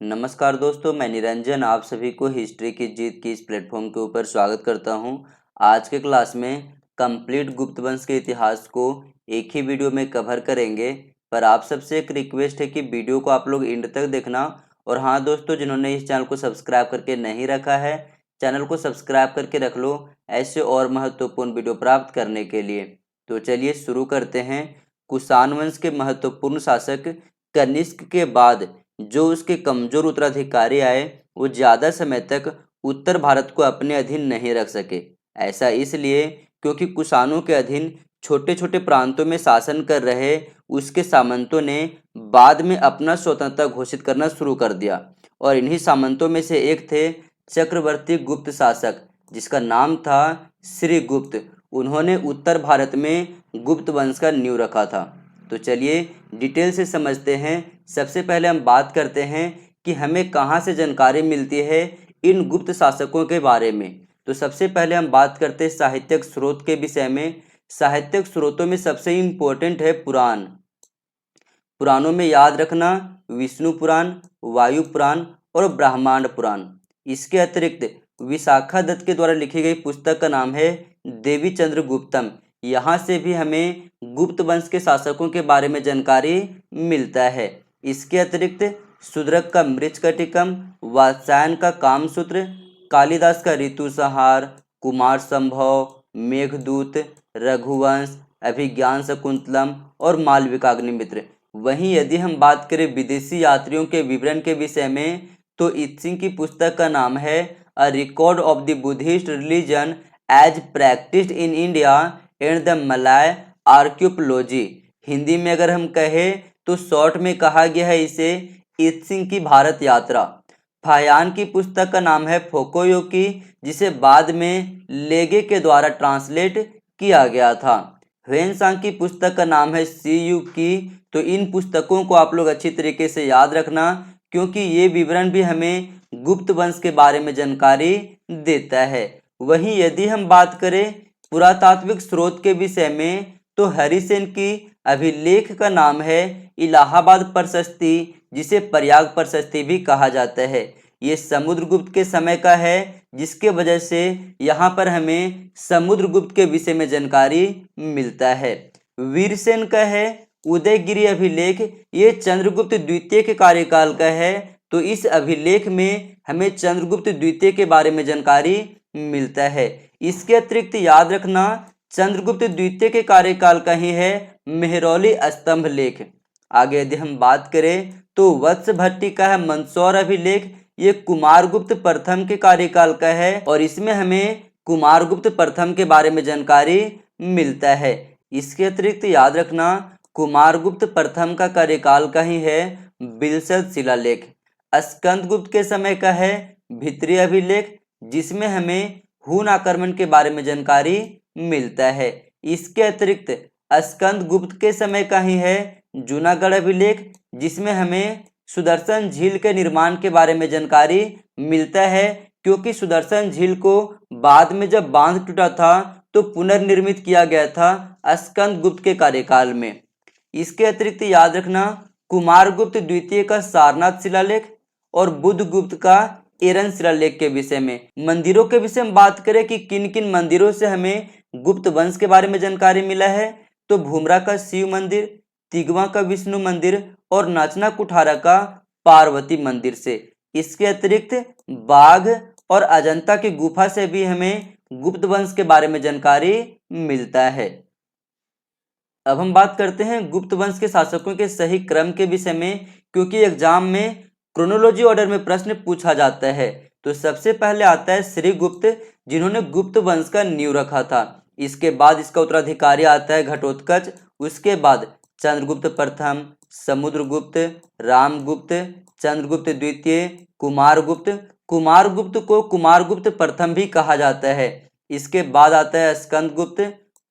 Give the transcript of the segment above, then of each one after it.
नमस्कार दोस्तों, मैं निरंजन आप सभी को हिस्ट्री की जीत की इस प्लेटफॉर्म के ऊपर स्वागत करता हूं। आज के क्लास में कंप्लीट गुप्त वंश के इतिहास को एक ही वीडियो में कवर करेंगे। पर आप सबसे एक रिक्वेस्ट है कि वीडियो को आप लोग एंड तक देखना। और हाँ दोस्तों, जिन्होंने इस चैनल को सब्सक्राइब करके नहीं रखा है, चैनल को सब्सक्राइब करके रख लो ऐसे और महत्वपूर्ण वीडियो प्राप्त करने के लिए। तो चलिए शुरू करते हैं। कुषाण वंश के महत्वपूर्ण शासक कनिष्क के बाद जो उसके कमजोर उत्तराधिकारी आए वो ज्यादा समय तक उत्तर भारत को अपने अधीन नहीं रख सके। ऐसा इसलिए क्योंकि कुषाणों के अधीन छोटे छोटे प्रांतों में शासन कर रहे उसके सामंतों ने बाद में अपना स्वतंत्रता घोषित करना शुरू कर दिया। और इन्हीं सामंतों में से एक थे चक्रवर्ती गुप्त शासक जिसका नाम था श्रीगुप्त। उन्होंने उत्तर भारत में गुप्त वंश का नींव रखा था। तो चलिए डिटेल से समझते हैं। सबसे पहले हम बात करते हैं कि हमें कहाँ से जानकारी मिलती है इन गुप्त शासकों के बारे में। तो सबसे पहले हम बात करते हैं साहित्यिक स्रोत के विषय में। साहित्यिक स्रोतों में सबसे इम्पोर्टेंट है पुराण। पुराणों में याद रखना विष्णु पुराण, वायु पुराण और ब्रह्मांड पुराण। इसके अतिरिक्त विशाखा दत्त के द्वारा लिखी गई पुस्तक का नाम है देवी चंद्रगुप्तम। यहाँ से भी हमें गुप्त वंश के शासकों के बारे में जानकारी मिलता है। इसके अतिरिक्त शूद्रक का मृच्छकटिकम, वात्स्यायन का कामसूत्र, कालिदास का ऋतुसंहार, कुमार संभव, मेघदूत, रघुवंश, अभिज्ञान शकुंतलम और मालविकाग्निमित्र। वहीं यदि हम बात करें विदेशी यात्रियों के विवरण के विषय में तो इत्सिंग की पुस्तक का नाम है a record of the Buddhist religion as practised in India and the Malay archipelago. Hindi में अगर हम कहें तो शॉर्ट में कहा गया है इसे इत्सिंग की भारत यात्रा। फायान की पुस्तक का नाम है फोकोयोकी जिसे बाद में लेगे के द्वारा ट्रांसलेट किया गया था। ह्वेनसांग की पुस्तक का नाम है सी यू की। तो इन पुस्तकों को आप लोग अच्छी तरीके से याद रखना क्योंकि ये विवरण भी हमें गुप्त वंश के बारे में जानकारी देता है। वहीं यदि हम बात करें पुरातात्विक स्रोत के विषय में तो हरिसेन की अभिलेख का नाम है इलाहाबाद प्रशस्ति जिसे प्रयाग प्रशस्ति भी कहा जाता है। ये समुद्रगुप्त के समय का है जिसके वजह से यहाँ पर हमें समुद्रगुप्त के विषय में जानकारी मिलता है। वीरसेन का है उदयगिरी अभिलेख, ये चंद्रगुप्त द्वितीय के कार्यकाल का है। तो इस अभिलेख में हमें चंद्रगुप्त द्वितीय के बारे में जानकारी मिलता है। इसके अतिरिक्त याद रखना चंद्रगुप्त द्वितीय के कार्यकाल का ही है मेहरौली स्तंभ लेख। आगे यदि हम बात करें तो वत्स भट्टी का है मंदसौर अभिलेख, ये कुमारगुप्त प्रथम के कार्यकाल का है और इसमें हमें कुमारगुप्त प्रथम के बारे में जानकारी मिलता है। इसके अतिरिक्त याद रखना कुमारगुप्त प्रथम का कार्यकाल का ही है बिलसद शिलालेख। स्कंदगुप्त के समय का है भित्री अभिलेख जिसमें हमें हून आक्रमण के बारे में जानकारी मिलता है। इसके अतिरिक्त स्कंदगुप्त के समय का ही है जूनागढ़ अभिलेख जिसमें हमें सुदर्शन झील के निर्माण के बारे में जानकारी मिलता है क्योंकि सुदर्शन झील को बाद में जब बांध टूटा था तो पुनर्निर्मित किया गया था स्कंदगुप्त के कार्यकाल में। इसके अतिरिक्त याद रखना कुमारगुप्त द्वितीय का सारनाथ शिलालेख और बुद्धगुप्त का एरन शिलालेख के विषय में। मंदिरों के विषय में बात करें कि किन किन मंदिरों से हमें गुप्त वंश के बारे में जानकारी मिला है तो भूमरा का शिव मंदिर, तिगवा का विष्णु मंदिर और नाचना कुठारा का पार्वती मंदिर से। इसके अतिरिक्त बाघ और अजंता की गुफा से भी हमें गुप्त वंश के बारे में जानकारी मिलता है। अब हम बात करते हैं गुप्त वंश के शासकों के सही क्रम के विषय में क्योंकि एग्जाम में क्रोनोलॉजी ऑर्डर में प्रश्न पूछा जाता है। तो सबसे पहले आता है श्रीगुप्त जिन्होंने गुप्त वंश का नींव रखा था। इसके बाद इसका उत्तराधिकारी आता है घटोत्कच, उसके बाद चंद्रगुप्त प्रथम, समुद्रगुप्त, रामगुप्त, चंद्रगुप्त द्वितीय, कुमारगुप्त। कुमारगुप्त को कुमारगुप्त प्रथम भी कहा जाता है। इसके बाद आता है स्कंदगुप्त,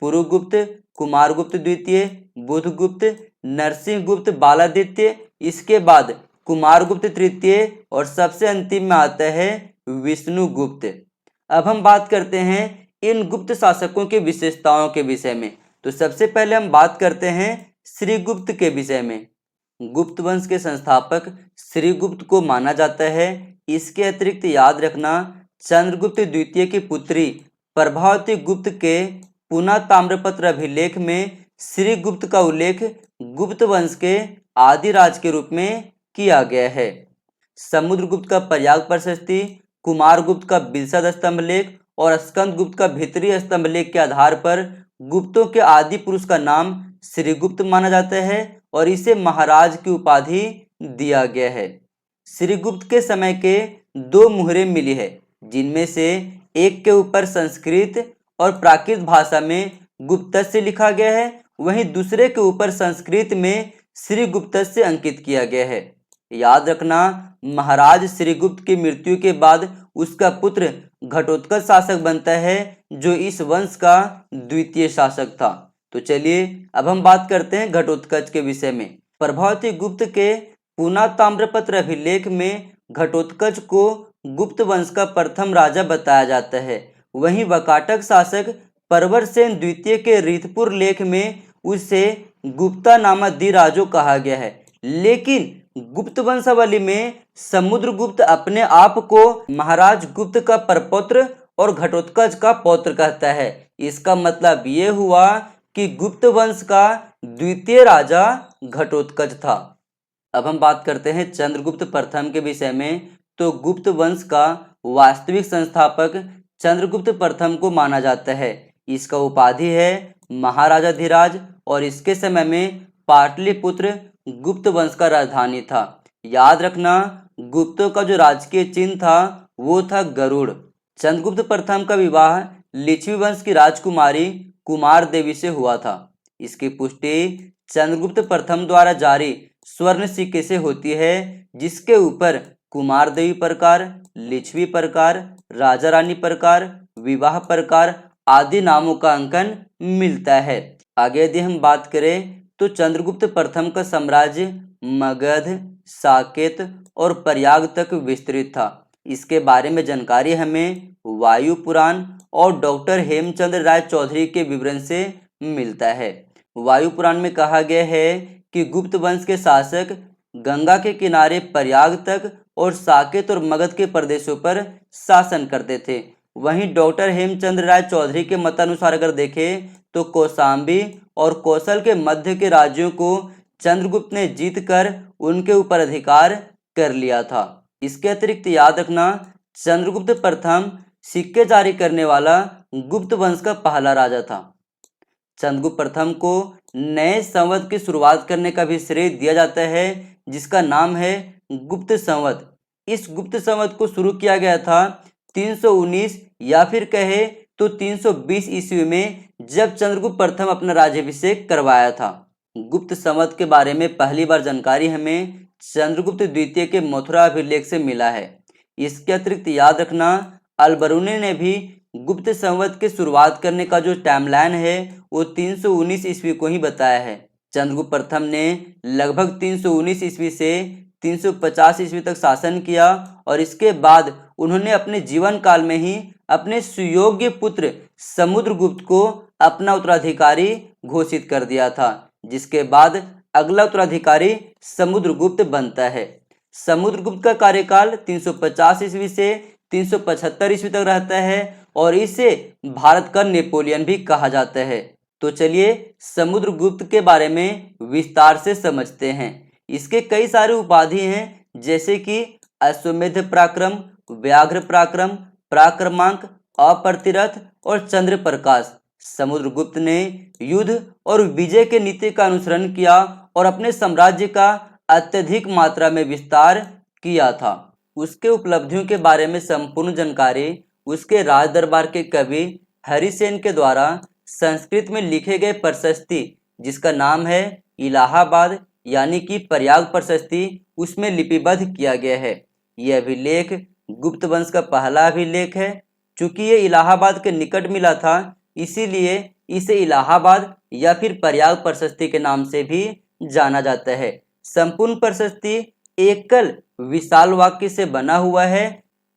पुरुगुप्त, कुमारगुप्त द्वितीय, बुधगुप्त, नरसिंहगुप्त बालादित्य, इसके बाद कुमारगुप्त तृतीय और सबसे अंतिम में आता है विष्णुगुप्त। अब हम बात करते हैं इन गुप्त शासकों की विशेषताओं के विषय में। तो सबसे पहले हम बात करते हैं श्रीगुप्त के विषय में। गुप्त वंश के संस्थापक श्रीगुप्त को माना जाता है। इसके अतिरिक्त याद रखना, चंद्रगुप्त द्वितीय की पुत्री प्रभावती गुप्त के पुनः ताम्रपत्र अभिलेख में श्रीगुप्त का उल्लेख गुप्त वंश के आदिराज के रूप में किया गया है। समुद्रगुप्त का प्रयाग प्रशस्ति, कुमारगुप्त का बिलसद स्तंभलेख और स्कंदगुप्त का भीतरी स्तंभलेख के आधार पर गुप्तों के आदि पुरुष का नाम श्रीगुप्त माना जाता है और इसे महाराज की उपाधि दिया गया है। श्रीगुप्त के समय के 2 मुहरें मिली है, जिनमें से एक के ऊपर संस्कृत और प्राकृत भाषा में गुप्तस्य लिखा गया है, वहीं दूसरे के ऊपर संस्कृत में श्रीगुप्तस्य अंकित किया गया है। याद रखना, महाराज श्रीगुप्त की मृत्यु के बाद उसका पुत्र घटोत्कच शासक बनता है, जो इस वंश का द्वितीय शासक था। तो चलिए अब हम बात करते हैं घटोत्कच के विषय में। प्रभावती गुप्त के पुनः ताम्रपत्र अभिलेख में घटोत्कच को गुप्त वंश का प्रथम राजा बताया जाता है। वहीं वकाटक शासक प्रवरसेन द्वितीय के रीतपुर लेख में उसे गुप्ता नामादिराजो कहा गया है। लेकिन गुप्त वंशावली में समुद्रगुप्त अपने आप को महाराज गुप्त का परपौत्र और घटोत्कच का पौत्र कहता है। इसका मतलब ये हुआ कि गुप्त वंश का द्वितीय राजा घटोत्कच था। अब हम बात करते हैं चंद्रगुप्त प्रथम के विषय में। तो गुप्त वंश का वास्तविक संस्थापक चंद्रगुप्त प्रथम को माना जाता है। इसका उपाधि है महाराजाधिराज और इसके समय में पाटलिपुत्र गुप्त वंश का राजधानी था। याद रखना, गुप्तों का जो राजकीय चिन्ह था वो था गरुड़। चंद्रगुप्त प्रथम का विवाह लिच्छवी वंश की राजकुमारी कुमार देवी से हुआ था। इसकी पुष्टि चंद्रगुप्त प्रथम द्वारा जारी स्वर्ण सिक्के से होती है, जिसके ऊपर कुमार देवी प्रकार, लिच्छवी प्रकार, राजा रानी प्रकार, विवाह प्रकार आदि नामों का अंकन मिलता है। आगे यदि हम बात करें तो चंद्रगुप्त प्रथम का साम्राज्य मगध, साकेत और प्रयाग तक विस्तृत था। इसके बारे में जानकारी हमें वायु पुराण और डॉक्टर हेमचंद्र राय चौधरी के विवरण से मिलता है। वायु पुराण में कहा गया है कि गुप्त वंश के शासक गंगा के किनारे प्रयाग तक और साकेत और मगध के प्रदेशों पर शासन करते थे। वहीं डॉक्टर हेमचंद्र राय चौधरी के मतानुसार अगर देखें तो कौशाम्बी और कौशल के मध्य के राज्यों को चंद्रगुप्त ने जीतकर उनके ऊपर अधिकार कर लिया था। इसके अतिरिक्त याद रखना, चंद्रगुप्त प्रथम सिक्के जारी करने वाला गुप्त वंश का पहला राजा था। चंद्रगुप्त प्रथम को नए संवत की शुरुआत करने का भी श्रेय दिया जाता है, जिसका नाम है गुप्त संवत। इस गुप्त संवत को शुरू किया गया था 319 या फिर कहे तो 320 ईस्वी में, जब चंद्रगुप्त प्रथम अपना राज्याभिषेक करवाया था। गुप्त संवत के बारे में पहली बार जानकारी हमें चंद्रगुप्त द्वितीय के मथुरा अभिलेख से मिला है। इसके अतिरिक्त याद रखना, अलबरूनी ने भी गुप्त संवत के शुरुआत करने का जो टाइमलाइन है वो 319 ईस्वी को ही बताया है। चंद्रगुप्त प्रथम ने लगभग 319 ईस्वी से 350 ईस्वी तक शासन किया और इसके बाद उन्होंने अपने जीवन काल में ही अपने सुयोग्य पुत्र समुद्रगुप्त को अपना उत्तराधिकारी घोषित कर दिया था, जिसके बाद अगला उत्तराधिकारी समुद्रगुप्त बनता है। समुद्रगुप्त का कार्यकाल 350 ईस्वी से 375 ईस्वी तक रहता है और इसे भारत का नेपोलियन भी कहा जाता है। तो चलिए समुद्रगुप्त के बारे में विस्तार से समझते हैं। इसके कई सारे उपाधि हैं, जैसे कि अश्वमेध पराक्रम, व्याघ्र पराक्रम, पराक्रमांक, अप्रतिरथ और चंद्र प्रकाश। समुद्रगुप्त ने युद्ध और विजय के नीति का अनुसरण किया और अपने साम्राज्य का अत्यधिक मात्रा में विस्तार किया था। उसके उपलब्धियों के बारे में संपूर्ण जानकारी उसके राज दरबार के कवि हरिसेन के द्वारा संस्कृत में लिखे गए प्रशस्ति, जिसका नाम है इलाहाबाद यानी कि प्रयाग प्रशस्ति, उसमें लिपिबद्ध किया गया है। यह अभिलेख गुप्त वंश का पहला अभिलेख है। चूंकि ये इलाहाबाद के निकट मिला था, इसीलिए इसे इलाहाबाद या फिर प्रयाग प्रशस्ति के नाम से भी जाना जाता है। संपूर्ण प्रशस्ति एकल विशाल वाक्य से बना हुआ है।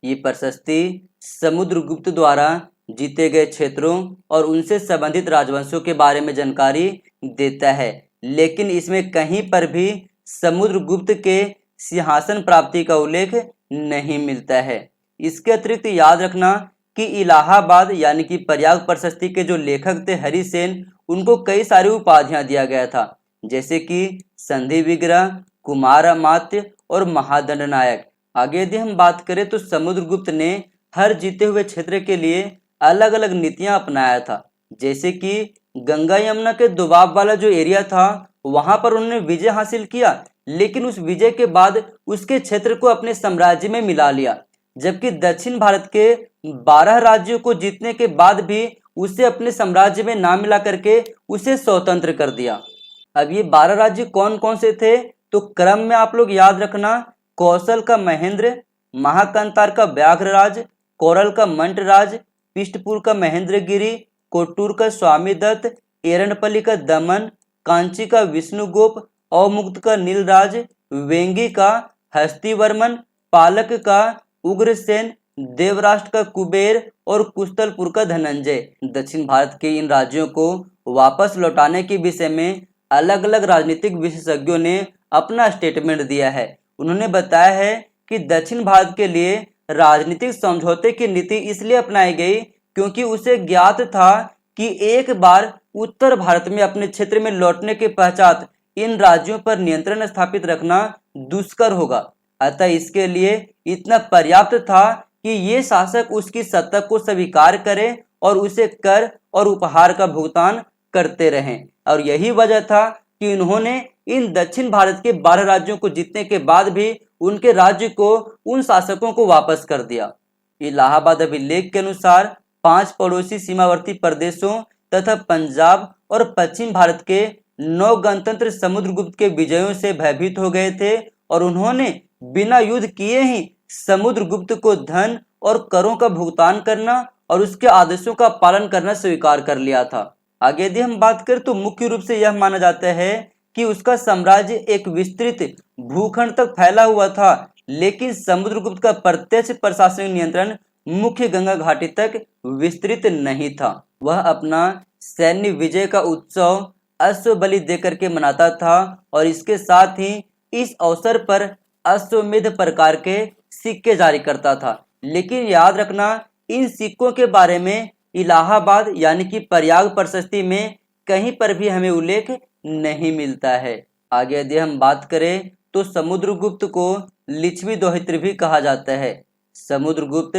ये प्रशस्ति समुद्रगुप्त द्वारा जीते गए क्षेत्रों और उनसे संबंधित राजवंशों के बारे में जानकारी देता है, लेकिन इसमें कहीं पर भी समुद्रगुप्त के सिंहासन प्राप्ति का उल्लेख नहीं मिलता है। इसके अतिरिक्त याद रखना कि इलाहाबाद यानी कि प्रयाग प्रशस्ति के जो लेखक थे हरिसेन, उनको कई सारी उपाधियां दिया गया था, जैसे कि संधि विग्रह, कुमार अमात्य और महादंड नायक। आगे यदि हम बात करें तो समुद्रगुप्त ने हर जीते हुए क्षेत्र के लिए अलग अलग नीतियां अपनाया था, जैसे कि गंगा यमुना के दोबाब वाला जो एरिया था वहां पर उन्होंने विजय हासिल किया, लेकिन उस विजय के बाद उसके क्षेत्र को अपने साम्राज्य में मिला लिया, जबकि दक्षिण भारत के 12 राज्यों को जीतने के बाद भी उसे अपने साम्राज्य में ना मिला करके उसे स्वतंत्र कर दिया। अब ये 12 राज्य कौन कौन से थे, तो क्रम में आप लोग याद रखना, कौशल का महेंद्र, महाकांतार का व्याघ्रराज, कोरल का मंटराज, पिष्टपुर का महेंद्रगिरी, कोटूर का स्वामीदत्त, एरनपल्ली का दमन, कांची का विष्णुगोप, अवमुक्त का नीलराज, वेंगी का हस्तिवर्मन, पालक का उग्रसेन, देवराष्ट्र का कुबेर और कुस्तलपुर का धनंजय। दक्षिण भारत के इन राज्यों को वापस लौटाने के विषय में अलग अलग राजनीतिक विशेषज्ञों ने अपना स्टेटमेंट दिया है। उन्होंने बताया है कि दक्षिण भारत के लिए राजनीतिक समझौते की नीति इसलिए अपनाई गई क्योंकि उसे ज्ञात था कि एक बार उत्तर भारत में अपने क्षेत्र में लौटने के पश्चात इन राज्यों पर नियंत्रण स्थापित रखना दुष्कर होगा। अतः इसके लिए इतना पर्याप्त था कि ये शासक उसकी सत्ता को स्वीकार करें और उसे कर और उपहार का भुगतान करते रहें। और यही वजह था कि उन्होंने इन दक्षिण भारत के 12 राज्यों को जीतने के बाद भी उनके राज्य को उन शासकों को वापस कर दिया। इलाहाबाद अभिलेख के अनुसार 5 पड़ोसी सीमावर्ती प्रदेशों तथा पंजाब और पश्चिम भारत के 9 गणतंत्र समुद्रगुप्त के विजयों से भयभीत हो गए थे और उन्होंने बिना युद्ध किए ही समुद्रगुप्त को धन और करों का भुगतान करना और उसके आदेशों का पालन करना स्वीकार कर लिया था। आगे यदि हम बात करें तो मुख्य रूप से यह माना जाता है कि उसका साम्राज्य एक विस्तृत भूखंड तक फैला हुआ था, लेकिन समुद्रगुप्त का प्रत्यक्ष प्रशासनिक नियंत्रण मुख्य गंगा घाटी तक विस्तृत नहीं था। वह अपना सैन्य विजय का उत्सव अश्व बलि देकर के मनाता था और इसके साथ ही इस अवसर पर अश्वमेध प्रकार के सिक्के जारी करता था। लेकिन याद रखना, इन सिक्कों के बारे में इलाहाबाद यानी कि प्रयाग प्रशस्ति में कहीं पर भी हमें उल्लेख नहीं मिलता है। आगे यदि हम बात करें तो समुद्रगुप्त को लिच्छवी दोहित्र भी कहा जाता है। समुद्रगुप्त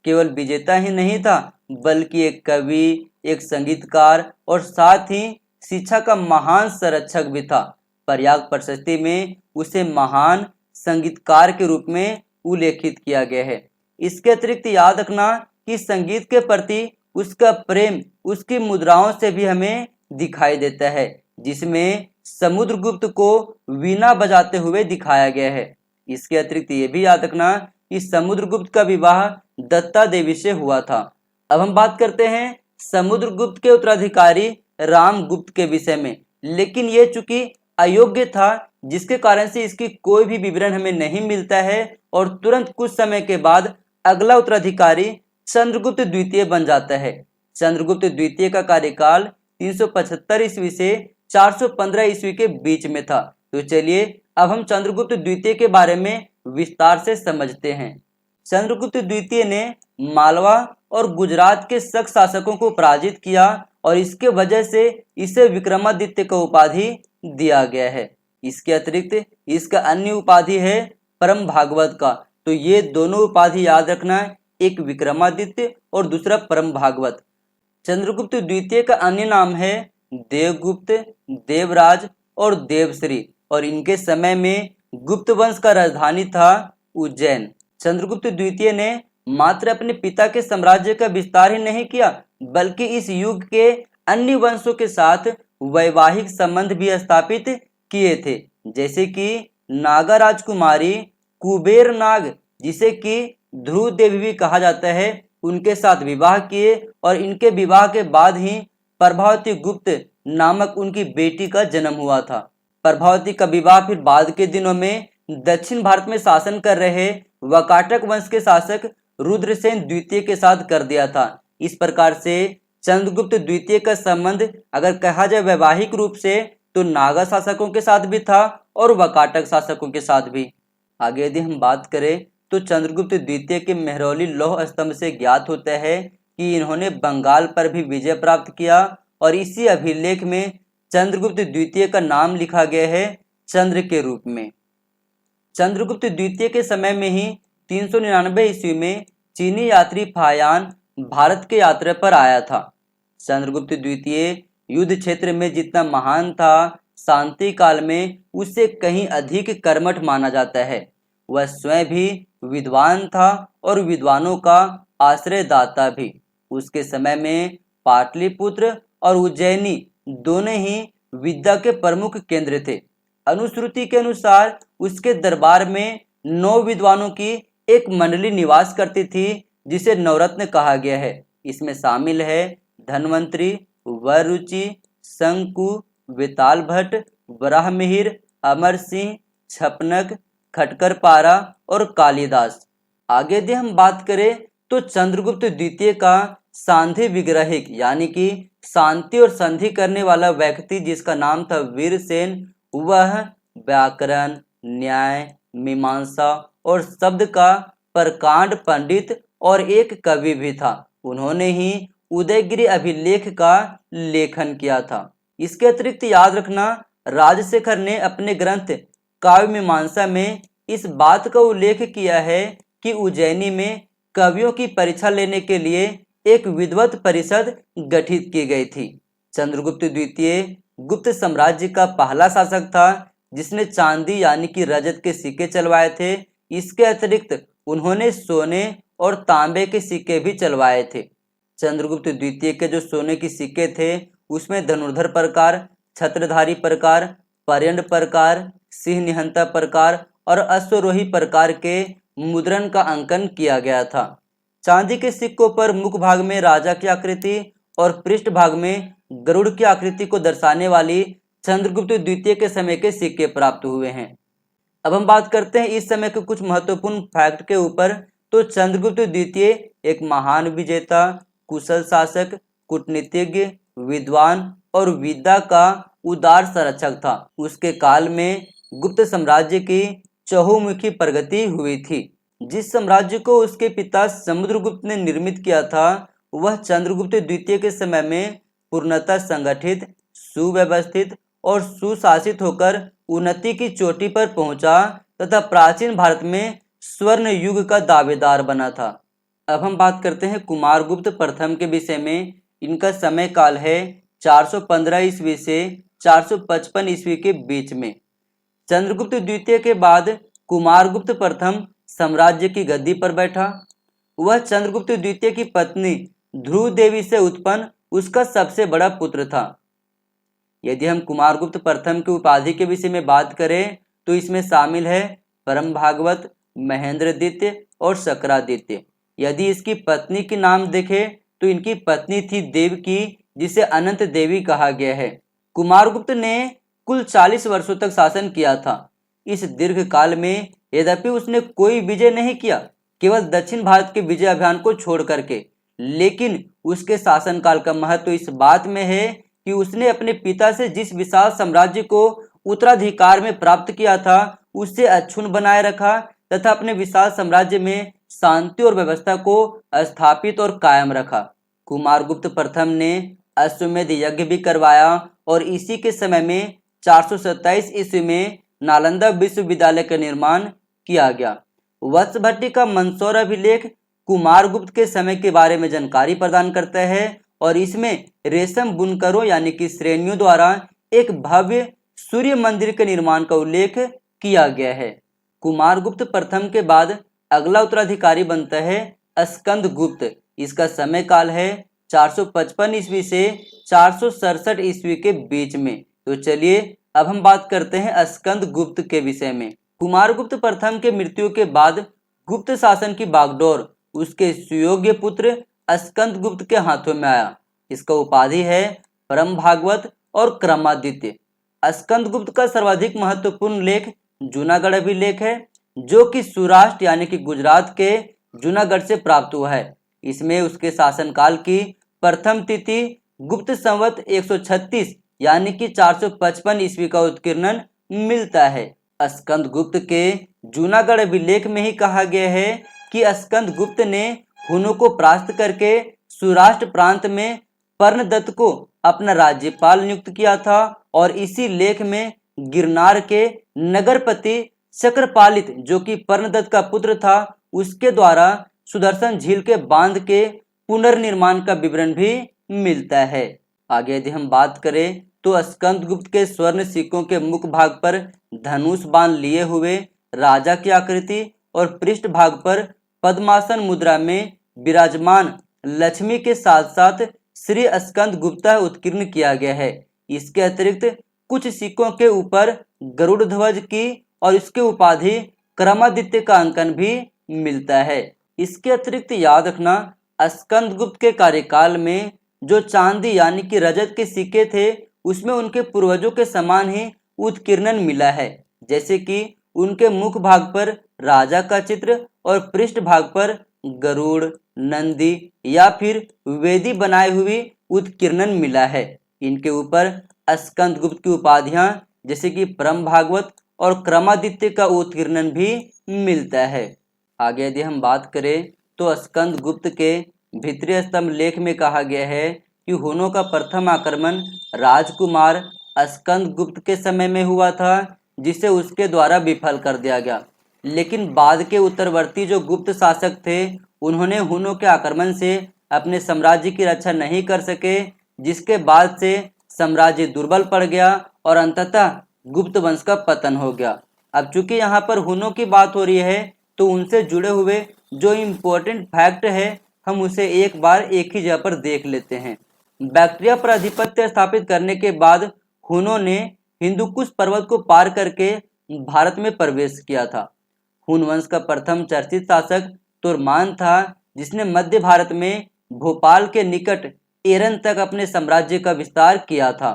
केवल विजेता ही नहीं था, बल्कि एक कवि, एक संगीतकार और साथ ही शिक्षा का महान संरक्षक भी था। प्रयाग प्रशस्ति में उसे महान संगीतकार के रूप में उल्लेखित किया गया है। इसके अतिरिक्त याद रखना कि संगीत के प्रति उसका प्रेम उसकी मुद्राओं से भी हमें दिखाई देता है, जिसमें समुद्रगुप्त को वीणा बजाते हुए दिखाया गया है। इसके अतिरिक्त ये भी याद रखना कि समुद्रगुप्त का विवाह दत्ता देवी से हुआ था। अब हम बात करते हैं समुद्रगुप्त के उत्तराधिकारी रामगुप्त के विषय में, लेकिन ये चूंकि अयोग्य था जिसके कारण से इसकी कोई भी विवरण हमें नहीं मिलता है और तुरंत कुछ समय के बाद अगला उत्तराधिकारी चंद्रगुप्त द्वितीय बन जाता है। चंद्रगुप्त द्वितीय का कार्यकाल 375 ईस्वी से 415 ईस्वी के बीच में था। तो चलिए अब हम चंद्रगुप्त द्वितीय के बारे में विस्तार से समझते हैं। चंद्रगुप्त द्वितीय ने मालवा और गुजरात के शक शासकों को पराजित किया और इसके वजह से इसे विक्रमादित्य का उपाधि दिया गया है। इसके अतिरिक्त इसका अन्य उपाधि है परम भागवत का। तो ये दोनों उपाधि याद रखना है, एक विक्रमादित्य और दूसरा परम भागवत। चंद्रगुप्त द्वितीय का अन्य नाम है देवगुप्त, देवराज और देवश्री और इनके समय में गुप्त वंश का राजधानी था उज्जैन। चंद्रगुप्त द्वितीय ने मात्र अपने पिता के साम्राज्य का विस्तार ही नहीं किया, बल्कि इस युग के अन्य वंशों के साथ वैवाहिक संबंध भी स्थापित किए थे, जैसे कि नागा राजकुमारी कुबेर नाग, जिसे कि ध्रुव देवी भी कहा जाता है, उनके साथ विवाह किए और इनके विवाह के बाद ही प्रभावती गुप्त नामक उनकी बेटी का जन्म हुआ था। प्रभावती का विवाह फिर बाद के दिनों में दक्षिण भारत में शासन कर रहे वकाटक वंश के शासक रुद्रसेन द्वितीय के साथ कर दिया था। इस प्रकार से चंद्रगुप्त द्वितीय का संबंध अगर कहा जाए वैवाहिक रूप से तो नागा शासकों के साथ भी था और वाकाटक शासकों के साथ भी। आगे यदि हम बात करें तो चंद्रगुप्त द्वितीय के मेहरौली लौह स्तंभ से ज्ञात होता है कि इन्होंने बंगाल पर भी विजय प्राप्त किया और इसी अभिलेख में चंद्रगुप्त द्वितीय का नाम लिखा गया है चंद्र के रूप में। चंद्रगुप्त द्वितीय के समय में ही 399 ईस्वी में चीनी यात्री फायान भारत के यात्रा पर आया था। चंद्रगुप्त द्वितीय युद्ध क्षेत्र में जितना महान था, शांति काल में उससे कहीं अधिक कर्मठ माना जाता है। वह स्वयं भी विद्वान था और विद्वानों का आश्रयदाता भी। उसके समय में पाटलिपुत्र और उज्जैनी दोनों ही विद्या के प्रमुख केंद्र थे। अनुश्रुति के अनुसार उसके दरबार में 9 विद्वानों की एक मंडली निवास करती थी जिसे नवरत्न कहा गया है। इसमें शामिल है धन्वंतरी, वररुचि, शंकु, वेताल भट्ट, वराहमिहिर, अमर सिंह, छपनक, खटकरपारा और कालिदास। आगे यदि हम बात करें तो चंद्रगुप्त द्वितीय का सांधि विग्रहिक यानी कि शांति और संधि करने वाला व्यक्ति जिसका नाम था वीरसेन, वह व्याकरण, न्याय, मीमांसा और शब्द का प्रकांड पंडित और एक कवि भी था। उन्होंने ही उदयगिरि अभिलेख का लेखन किया था। इसके अतिरिक्त याद रखना, राजशेखर ने अपने ग्रंथ काव्य मीमांसा में इस बात का उल्लेख किया है कि उज्जैनी में कवियों की परीक्षा लेने के लिए एक विद्वत परिषद गठित की गई थी। चंद्रगुप्त द्वितीय गुप्त साम्राज्य का पहला शासक था जिसने चांदी यानी कि रजत के सिक्के चलवाए थे। इसके अतिरिक्त उन्होंने सोने और तांबे के सिक्के भी चलवाए थे। चंद्रगुप्त द्वितीय के जो सोने के सिक्के थे उसमें धनुर्धर प्रकार, छत्रधारी प्रकार, पर्यंड प्रकार, सिंह निहंता प्रकार और अश्वरोही प्रकार के मुद्रण का अंकन किया गया था। चांदी के सिक्कों पर मुख भाग में राजा की आकृति और पृष्ठ भाग में गरुड़ की आकृति को दर्शाने वाली चंद्रगुप्त द्वितीय के समय के सिक्के प्राप्त हुए हैं। अब हम बात करते हैं इस समय के कुछ महत्वपूर्ण फैक्ट के ऊपर। तो चंद्रगुप्त द्वितीय एक महान विजेता, कुशल शासक, कूटनीतिज्ञ, विद्वान और विद्या का उदार संरक्षक था। उसके काल में गुप्त साम्राज्य की चहुमुखी प्रगति हुई थी। जिस साम्राज्य को उसके पिता समुद्रगुप्त ने निर्मित किया था वह चंद्रगुप्त द्वितीय के समय में पूर्णतः संगठित, सुव्यवस्थित और सुशासित होकर उन्नति की चोटी पर पहुंचा तथा प्राचीन भारत में स्वर्ण युग का दावेदार बना था। अब हम बात करते हैं कुमारगुप्त प्रथम के विषय में। इनका समय काल है 415 ईस्वी से 455 ईस्वी के बीच में। चंद्रगुप्त द्वितीय के बाद कुमारगुप्त प्रथम साम्राज्य की गद्दी पर बैठा। वह चंद्रगुप्त द्वितीय की पत्नी ध्रुव देवी से उत्पन्न उसका सबसे बड़ा पुत्र था। यदि हम कुमारगुप्त प्रथम की उपाधि के विषय में बात करें तो इसमें शामिल है परम भागवत, महेंद्रदित्य और शकरादित्य। यदि इसकी पत्नी के नाम देखें तो इनकी पत्नी थी देवकी जिसे अनंत देवी कहा गया है। कुमारगुप्त ने कुल 40 वर्षों तक शासन किया था। इस दीर्घ काल में यद्यपि उसने कोई विजय नहीं किया, केवल दक्षिण भारत के विजय अभियान को छोड़ करके, लेकिन उसके शासनकाल का महत्व इस बात में है कि उसने अपने पिता से जिस विशाल साम्राज्य को उत्तराधिकार में प्राप्त किया था उससे अक्षुण्ण बनाए रखा तथा अपने विशाल साम्राज्य में शांति और व्यवस्था को स्थापित और कायम रखा। कुमारगुप्त प्रथम ने अश्वमेध यज्ञ भी करवाया और इसी के समय में 427 ईस्वी में नालंदा विश्वविद्यालय का निर्माण किया गया। वत्स भट्टी का मंदसौर अभिलेख कुमारगुप्त के समय के बारे में जानकारी प्रदान करता है और इसमें रेशम बुनकरों यानी कि श्रेणियों द्वारा एक भव्य सूर्य मंदिर के निर्माण का उल्लेख किया गया है। कुमारगुप्त प्रथम के बाद अगला उत्तराधिकारी बनता है स्कंदगुप्त। इसका समय काल है 455 ईस्वी से 467 ईस्वी के बीच में। तो चलिए अब हम बात करते हैं स्कंदगुप्त के विषय में। कुमारगुप्त प्रथम के मृत्यु के बाद गुप्त शासन की बागडोर उसके सुयोग्य पुत्र स्कंदगुप्त के हाथों में आया। इसका उपाधि है परम भागवत और क्रमादित्य। स्कंदगुप्त का सर्वाधिक महत्वपूर्ण लेख जूनागढ़ अभिलेख है जो कि सौराष्ट्र यानी कि गुजरात के जूनागढ़ से प्राप्त हुआ है। इसमें उसके शासनकाल की प्रथम तिथि गुप्त संवत 136 यानी कि 455 ईस्वी का उत्कीर्णन मिलता है। स्कंदगुप्त के जूनागढ़ अभिलेख में ही कहा गया है कि स्कंदगुप्त ने हुनों को परास्त करके सौराष्ट्र प्रांत में पर्णदत्त को अपना राज्यपाल नियुक्त किया था और इसी लेख में गिरनार के नगरपति चक्रपालित जो कि पर्णदत्त का पुत्र था उसके द्वारा सुदर्शन झील के बांध के पुनर्निर्माण का विवरण भी मिलता है। आगे यदि हम बात करें तो स्कंदगुप्त के स्वर्ण सिक्कों के मुख भाग पर धनुष बाण लिए हुए राजा की आकृति और पृष्ठ भाग पर पद्मासन मुद्रा में विराजमान लक्ष्मी के साथ साथ श्री स्कंदगुप्त उत्कीर्ण किया गया है। इसके अतिरिक्त कुछ सिक्कों के ऊपर गरुड़ ध्वज की और इसके उपाधि क्रमादित्य का अंकन भी मिलता है। इसके अतिरिक्त याद रखना स्कंदगुप्त के कार्यकाल में जो चांदी यानी कि रजत के सिक्के थे उसमें उनके पूर्वजों के समान ही उत्कीर्णन मिला है, जैसे कि उनके मुख भाग पर राजा का चित्र और पृष्ठ भाग पर गरुड़, नंदी या फिर वेदी बनाई हुई उत्कीर्णन मिला है। इनके ऊपर स्कंदगुप्त की उपाधियां जैसे कि परम भागवत और क्रमादित्य का उत्कीर्णन भी मिलता है। आगे यदि हम बात करें तो स्कंदगुप्त के भीतरी स्तंभ लेख में कहा गया है कि हुनों का प्रथम आक्रमण राजकुमार स्कंदगुप्त के समय में हुआ था जिसे उसके द्वारा विफल कर दिया गया, लेकिन बाद के उत्तरवर्ती जो गुप्त शासक थे उन्होंने हुनों के आक्रमण से अपने साम्राज्य की रक्षा नहीं कर सके, जिसके बाद से साम्राज्य दुर्बल पड़ गया और अंततः गुप्त वंश का पतन हो गया। अब चूंकि यहाँ पर हुनों की बात हो रही है तो उनसे जुड़े हुए जो इम्पोर्टेंट फैक्ट है हम उसे एक बार एक ही जगह पर देख लेते हैं। बैक्ट्रिया पर आधिपत्य स्थापित करने के बाद हुनों ने हिंदुकुश पर्वत को पार करके भारत में प्रवेश किया था। हुन वंश का प्रथम चर्चित शासक तुर्मान था जिसने मध्य भारत में भोपाल के निकट एरन तक अपने साम्राज्य का विस्तार किया था।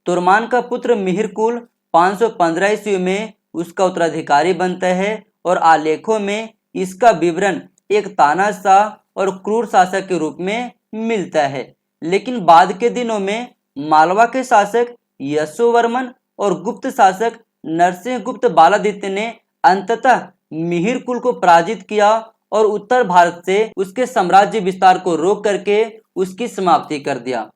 तुर्मान का पुत्र मिहिरकुल 515 ईस्वी में उसका उत्तराधिकारी बनता है और आलेखों में इसका विवरण एक तानाशाह और क्रूर शासक के रूप में मिलता है, लेकिन बाद के दिनों में मालवा के शासक यशोवर्मन और गुप्त शासक नरसिंहगुप्त बालादित्य ने अंततः मिहिरकुल को पराजित किया और उत्तर भारत से उसके साम्राज्य विस्तार को रोक करके उसकी समाप्ति कर दिया।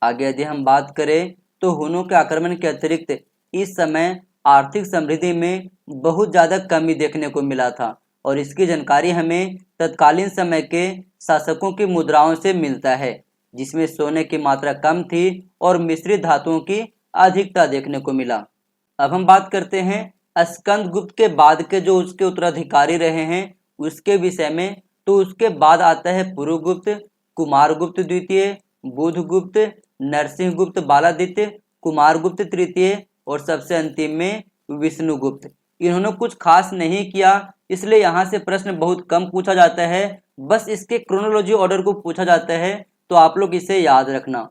आगे यदि हम बात करें तो हुनों के आक्रमण के अतिरिक्त इस समय आर्थिक समृद्धि में बहुत ज़्यादा कमी देखने को मिला था और इसकी जानकारी हमें तत्कालीन समय के शासकों की मुद्राओं से मिलता है, जिसमें सोने की मात्रा कम थी और मिश्रित धातुओं की अधिकता देखने को मिला। अब हम बात करते हैं स्कंदगुप्त के बाद के जो उसके उत्तराधिकारी रहे हैं उसके विषय में। तो उसके बाद आता है पुरुगुप्त, कुमारगुप्त द्वितीय, बुधगुप्त, नरसिंहगुप्त बालादित्य, कुमारगुप्त तृतीय और सबसे अंतिम में विष्णुगुप्त। इन्होंने कुछ खास नहीं किया, इसलिए यहाँ से प्रश्न बहुत कम पूछा जाता है, बस इसके क्रोनोलॉजी ऑर्डर को पूछा जाता है, तो आप लोग इसे याद रखना।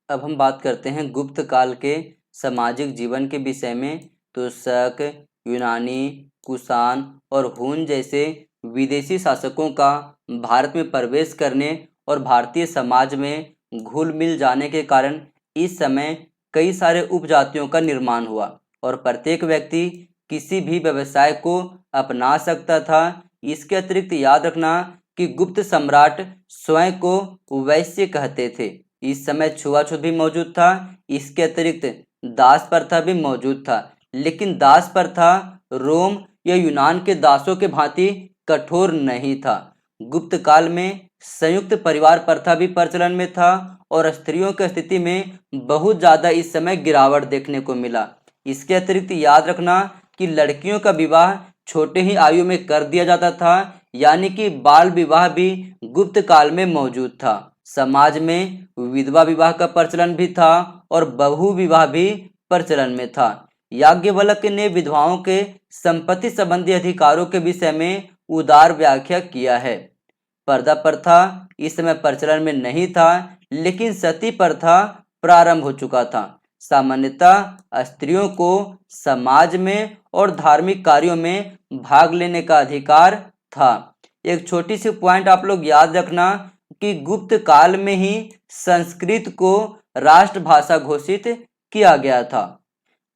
अब हम बात करते हैं गुप्त काल के सामाजिक जीवन के विषय में। तो शक, यूनानी, कुषाण और हुन जैसे विदेशी शासकों का भारत में प्रवेश करने और भारतीय समाज में घुल मिल जाने के कारण इस समय कई सारे उपजातियों का निर्माण हुआ और प्रत्येक व्यक्ति किसी भी व्यवसाय को अपना सकता था। इसके अतिरिक्त याद रखना कि गुप्त सम्राट स्वयं को वैश्य कहते थे। इस समय छुआछूत भी मौजूद था। इसके अतिरिक्त दास प्रथा भी मौजूद था, लेकिन दास प्रथा रोम या यूनान के दासों के भांति कठोर नहीं था। गुप्त काल में संयुक्त परिवार प्रथा भी प्रचलन में था और स्त्रियों की स्थिति में बहुत ज़्यादा इस समय गिरावट देखने को मिला। इसके अतिरिक्त याद रखना कि लड़कियों का विवाह छोटे ही आयु में कर दिया जाता था, यानी कि बाल विवाह भी गुप्त काल में मौजूद था। समाज में विधवा विवाह का प्रचलन भी था और बहु विवाह भी प्रचलन में था। याज्ञवल्क्य ने विधवाओं के संपत्ति संबंधी अधिकारों के विषय में उदार व्याख्या किया है। पर्दा प्रथा इस समय प्रचलन में नहीं था, लेकिन सती प्रथा प्रारंभ हो चुका था। सामान्यतः स्त्रियों को समाज में और धार्मिक कार्यों में भाग लेने का अधिकार था। एक छोटी सी पॉइंट आप लोग याद रखना कि गुप्त काल में ही संस्कृत को राष्ट्रभाषा घोषित किया गया था।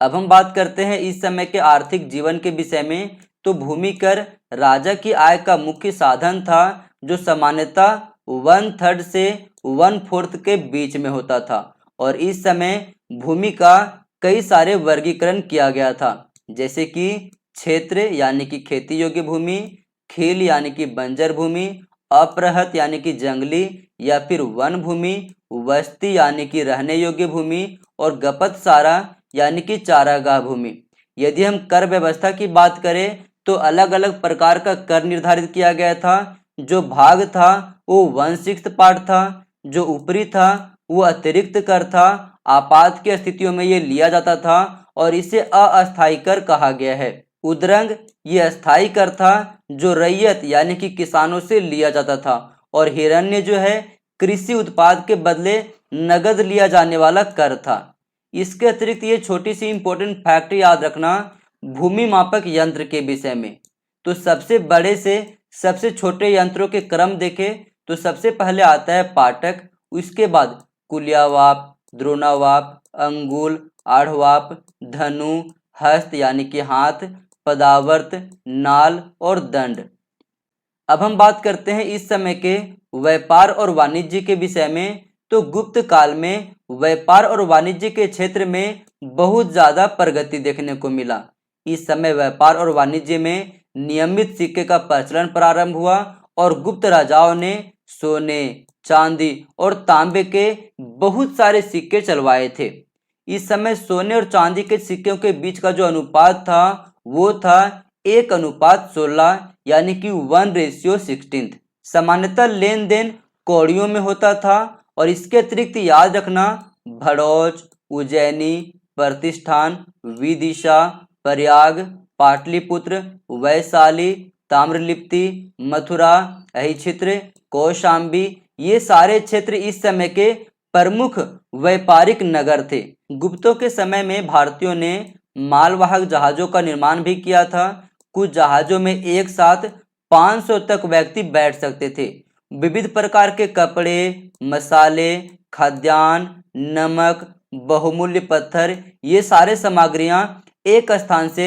अब हम बात करते हैं इस समय के आर्थिक जीवन के विषय में। तो भूमि कर राजा की आय का मुख्य साधन था, जो सामान्यतः 1/3 से 1/4 के बीच में होता था। और इस समय भूमि का कई सारे वर्गीकरण किया गया था, जैसे कि क्षेत्र यानी कि खेती योग्य भूमि, खील यानी कि बंजर भूमि, अपरहत यानी कि जंगली या फिर वन भूमि, वस्ती यानी कि रहने योग्य भूमि, और गपतसारा यानी कि चारागाह भूमि। यदि हम कर व्यवस्था की बात करें तो अलग अलग प्रकार का कर निर्धारित किया गया था। जो भाग था वो 1/6 पार्ट था, जो ऊपरी था वो अतिरिक्त कर था। आपात की स्थितियों में ये लिया जाता था और इसे अस्थायी कर कहा गया है। उद्रंग ये अस्थायी कर था, जो रैयत यानी कि किसानों से लिया जाता था। और हिरण्य जो है कृषि उत्पाद के बदले नगद लिया जाने वाला कर था। इसके अतिरिक्त ये छोटी सी इंपॉर्टेंट फैक्ट याद रखना भूमि मापक यंत्र के विषय में। तो सबसे बड़े से सबसे छोटे यंत्रों के क्रम देखें तो सबसे पहले आता है पाटक, उसके बाद कुलियावाप, द्रोणावाप, अंगुल, आढ़वाप, धनु, हस्त यानी कि हाथ, पदावर्त, नाल और दंड। अब हम बात करते हैं इस समय के व्यापार और वाणिज्य के विषय में। तो गुप्त काल में व्यापार और वाणिज्य के क्षेत्र में बहुत ज्यादा प्रगति देखने को मिला। इस समय व्यापार और वाणिज्य में नियमित सिक्के का प्रचलन प्रारंभ हुआ और गुप्त राजाओं ने सोने, चांदी और तांबे के बहुत सारे सिक्के चलवाए थे। इस समय सोने और चांदी के सिक्कों के बीच का जो अनुपात था वो था 1:16 यानी कि 1:16। सामान्यतः लेन देन कौड़ियों में होता था। और इसके अतिरिक्त याद रखना भड़ौच, उज्जैनी, प्रतिष्ठान, विदिशा, प्रयाग, पाटलिपुत्र, वैशाली, ताम्रलिप्ति, मथुरा, अहिक्षेत्र, कौशाम्बी, ये सारे क्षेत्र इस समय के प्रमुख व्यापारिक नगर थे। गुप्तों के समय में भारतीयों ने मालवाहक जहाजों का निर्माण भी किया था। कुछ जहाजों में एक साथ 500 तक व्यक्ति बैठ सकते थे। विविध प्रकार के कपड़े, मसाले, खाद्यान्न, नमक, बहुमूल्य पत्थर, ये सारे सामग्रियां एक स्थान से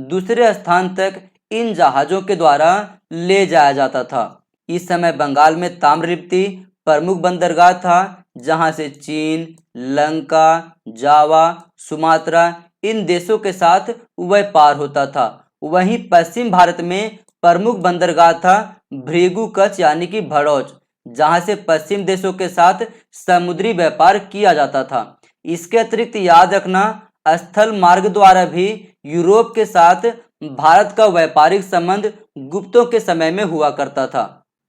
दूसरे स्थान तक इन जहाजों के द्वारा ले जाया जाता था। इस समय बंगाल में ताम्रलिप्ति प्रमुख बंदरगाह था, जहां से चीन, लंका, जावा, सुमात्रा इन देशों के साथ व्यापार होता था। वहीं पश्चिम भारत में प्रमुख बंदरगाह था भृगु कच्छ यानी कि भड़ौच, जहां से पश्चिम देशों के साथ समुद्री व्यापार किया जाता था। इसके अतिरिक्त याद रखना स्थल मार्ग द्वारा भी यूरोप के साथ भारत का व्यापारिक संबंध गुप्तों के समय में हुआ करता था।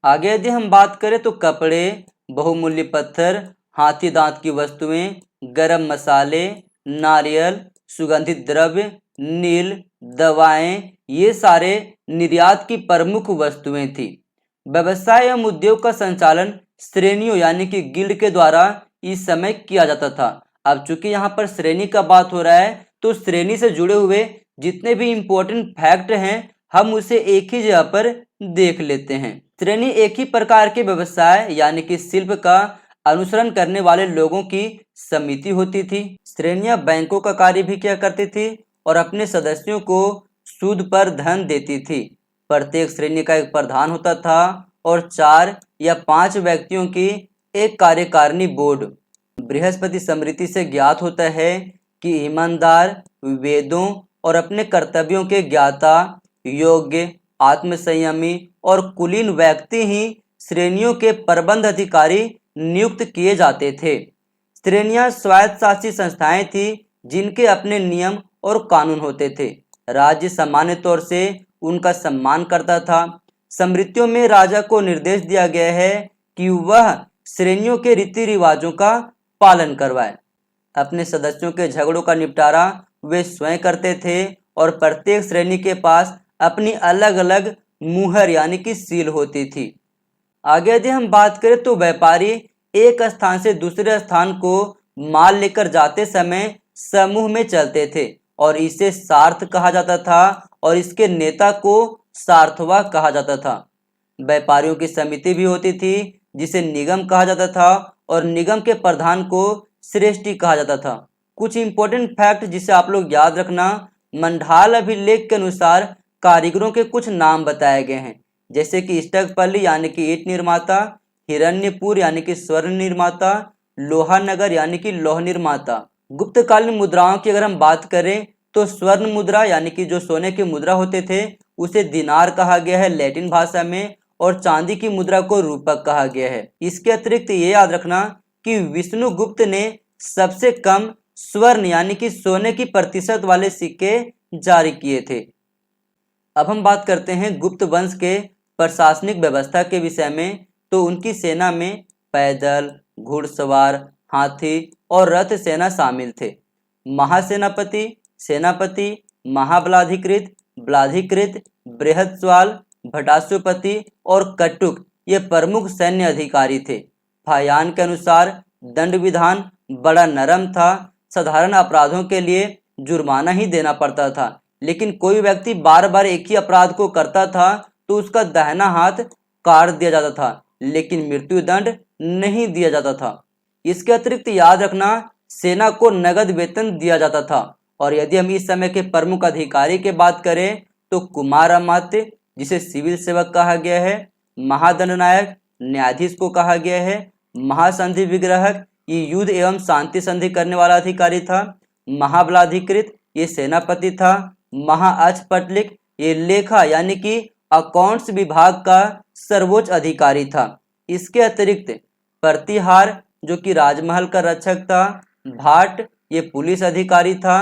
आगे यदि हम बात करें तो कपड़े, बहुमूल्य पत्थर, हाथी दांत की वस्तुएं, गरम मसाले, नारियल, सुगंधित द्रव्य, नील, दवाएं, ये सारे निर्यात की प्रमुख वस्तुएं थी। व्यवसाय एवं उद्योग का संचालन श्रेणियों यानी कि गिल्ड के द्वारा इस समय किया जाता था। अब चूंकि यहाँ पर श्रेणी का बात हो रहा है तो श्रेणी से जुड़े हुए जितने भी इंपॉर्टेंट फैक्ट हैं हम उसे एक ही जगह पर देख लेते हैं। श्रेणी एक ही प्रकार के व्यवसाय यानी कि शिल्प का अनुसरण करने वाले लोगों की समिति होती थी। श्रेणियां बैंकों का कार्य भी किया करती थी और अपने सदस्यों को सूद पर धन देती थी। प्रत्येक श्रेणी का एक प्रधान होता था और 4 या 5 व्यक्तियों की एक कार्यकारिणी बोर्ड। बृहस्पति स्मृति से ज्ञात होता है कि ईमानदार, वेदों और अपने कर्तव्यों के ज्ञाता, योग्य, आत्मसंयमी और कुलीन व्यक्ति ही श्रेणियों के प्रबंध अधिकारी नियुक्त किए जाते थे। श्रेणियां स्वायत्तशासी संस्थाएं थी जिनके अपने नियम और कानून होते थे। राज्य सामान्य तौर से उनका सम्मान करता था। स्मृतियों में राजा को निर्देश दिया गया है कि वह श्रेणियों के रीति रिवाजों का पालन करवाए। अपने सदस्यों के झगड़ों का निपटारा वे स्वयं करते थे और प्रत्येक श्रेणी के पास अपनी अलग अलग मुहर यानी कि सील होती थी। आगे यदि हम बात करें तो व्यापारी एक स्थान से दूसरे स्थान को माल लेकर जाते समय समूह में चलते थे और इसे सार्थ कहा जाता था और इसके नेता को सार्थवा कहा जाता था। व्यापारियों की समिति भी होती थी जिसे निगम कहा जाता था और निगम के प्रधान को श्रेष्ठी कहा जाता था। कुछ इंपॉर्टेंट फैक्ट जिसे आप लोग याद रखना, मंडाल अभिलेख के अनुसार कारीगरों के कुछ नाम बताए गए हैं, जैसे कि इष्टकपल्ली यानी कि ईंट निर्माता, हिरण्यपुर यानी कि स्वर्ण निर्माता, लोहा नगर यानी कि लौह निर्माता। गुप्तकालीन मुद्राओं की अगर हम बात करें तो स्वर्ण मुद्रा यानी कि जो सोने के मुद्रा होते थे उसे दिनार कहा गया है लैटिन भाषा में, और चांदी की मुद्रा को रूपक कहा गया है। इसके अतिरिक्त ये याद रखना कि विष्णुगुप्त ने सबसे कम स्वर्ण यानी कि सोने की प्रतिशत वाले सिक्के जारी किए थे। अब हम बात करते हैं गुप्त वंश के प्रशासनिक व्यवस्था के विषय में। तो उनकी सेना में पैदल, घुड़सवार, हाथी और रथ सेना शामिल थे। महासेनापति, सेनापति, महाबलाधिकृत, बलाधिकृत, बृहस्वाल, भटाश्वपति और कट्टुक ये प्रमुख सैन्य अधिकारी थे। फायान के अनुसार दंड विधान बड़ा नरम था। साधारण अपराधों के लिए जुर्माना ही देना पड़ता था, लेकिन कोई व्यक्ति बार बार एक ही अपराध को करता था तो उसका दाहिना हाथ काट दिया जाता था, लेकिन मृत्यु दंड नहीं दिया जाता था। इसके अतिरिक्त याद रखना, सेना को नगद वेतन दिया जाता था। और यदि हम इस समय के प्रमुख अधिकारी की बात करें तो कुमार अमात्य जिसे सिविल सेवक कहा गया है, महादंडनायक न्यायाधीश को कहा गया है, महासंधि विग्रहक ये युद्ध एवं शांति संधि करने वाला अधिकारी था, महाबलाधिकृत ये सेनापति था, महाअक्षपटलिक ये लेखा यानी कि अकाउंट्स विभाग का सर्वोच्च अधिकारी था। इसके अतिरिक्त प्रतिहार जो कि राजमहल का रक्षक था, भाट ये पुलिस अधिकारी था,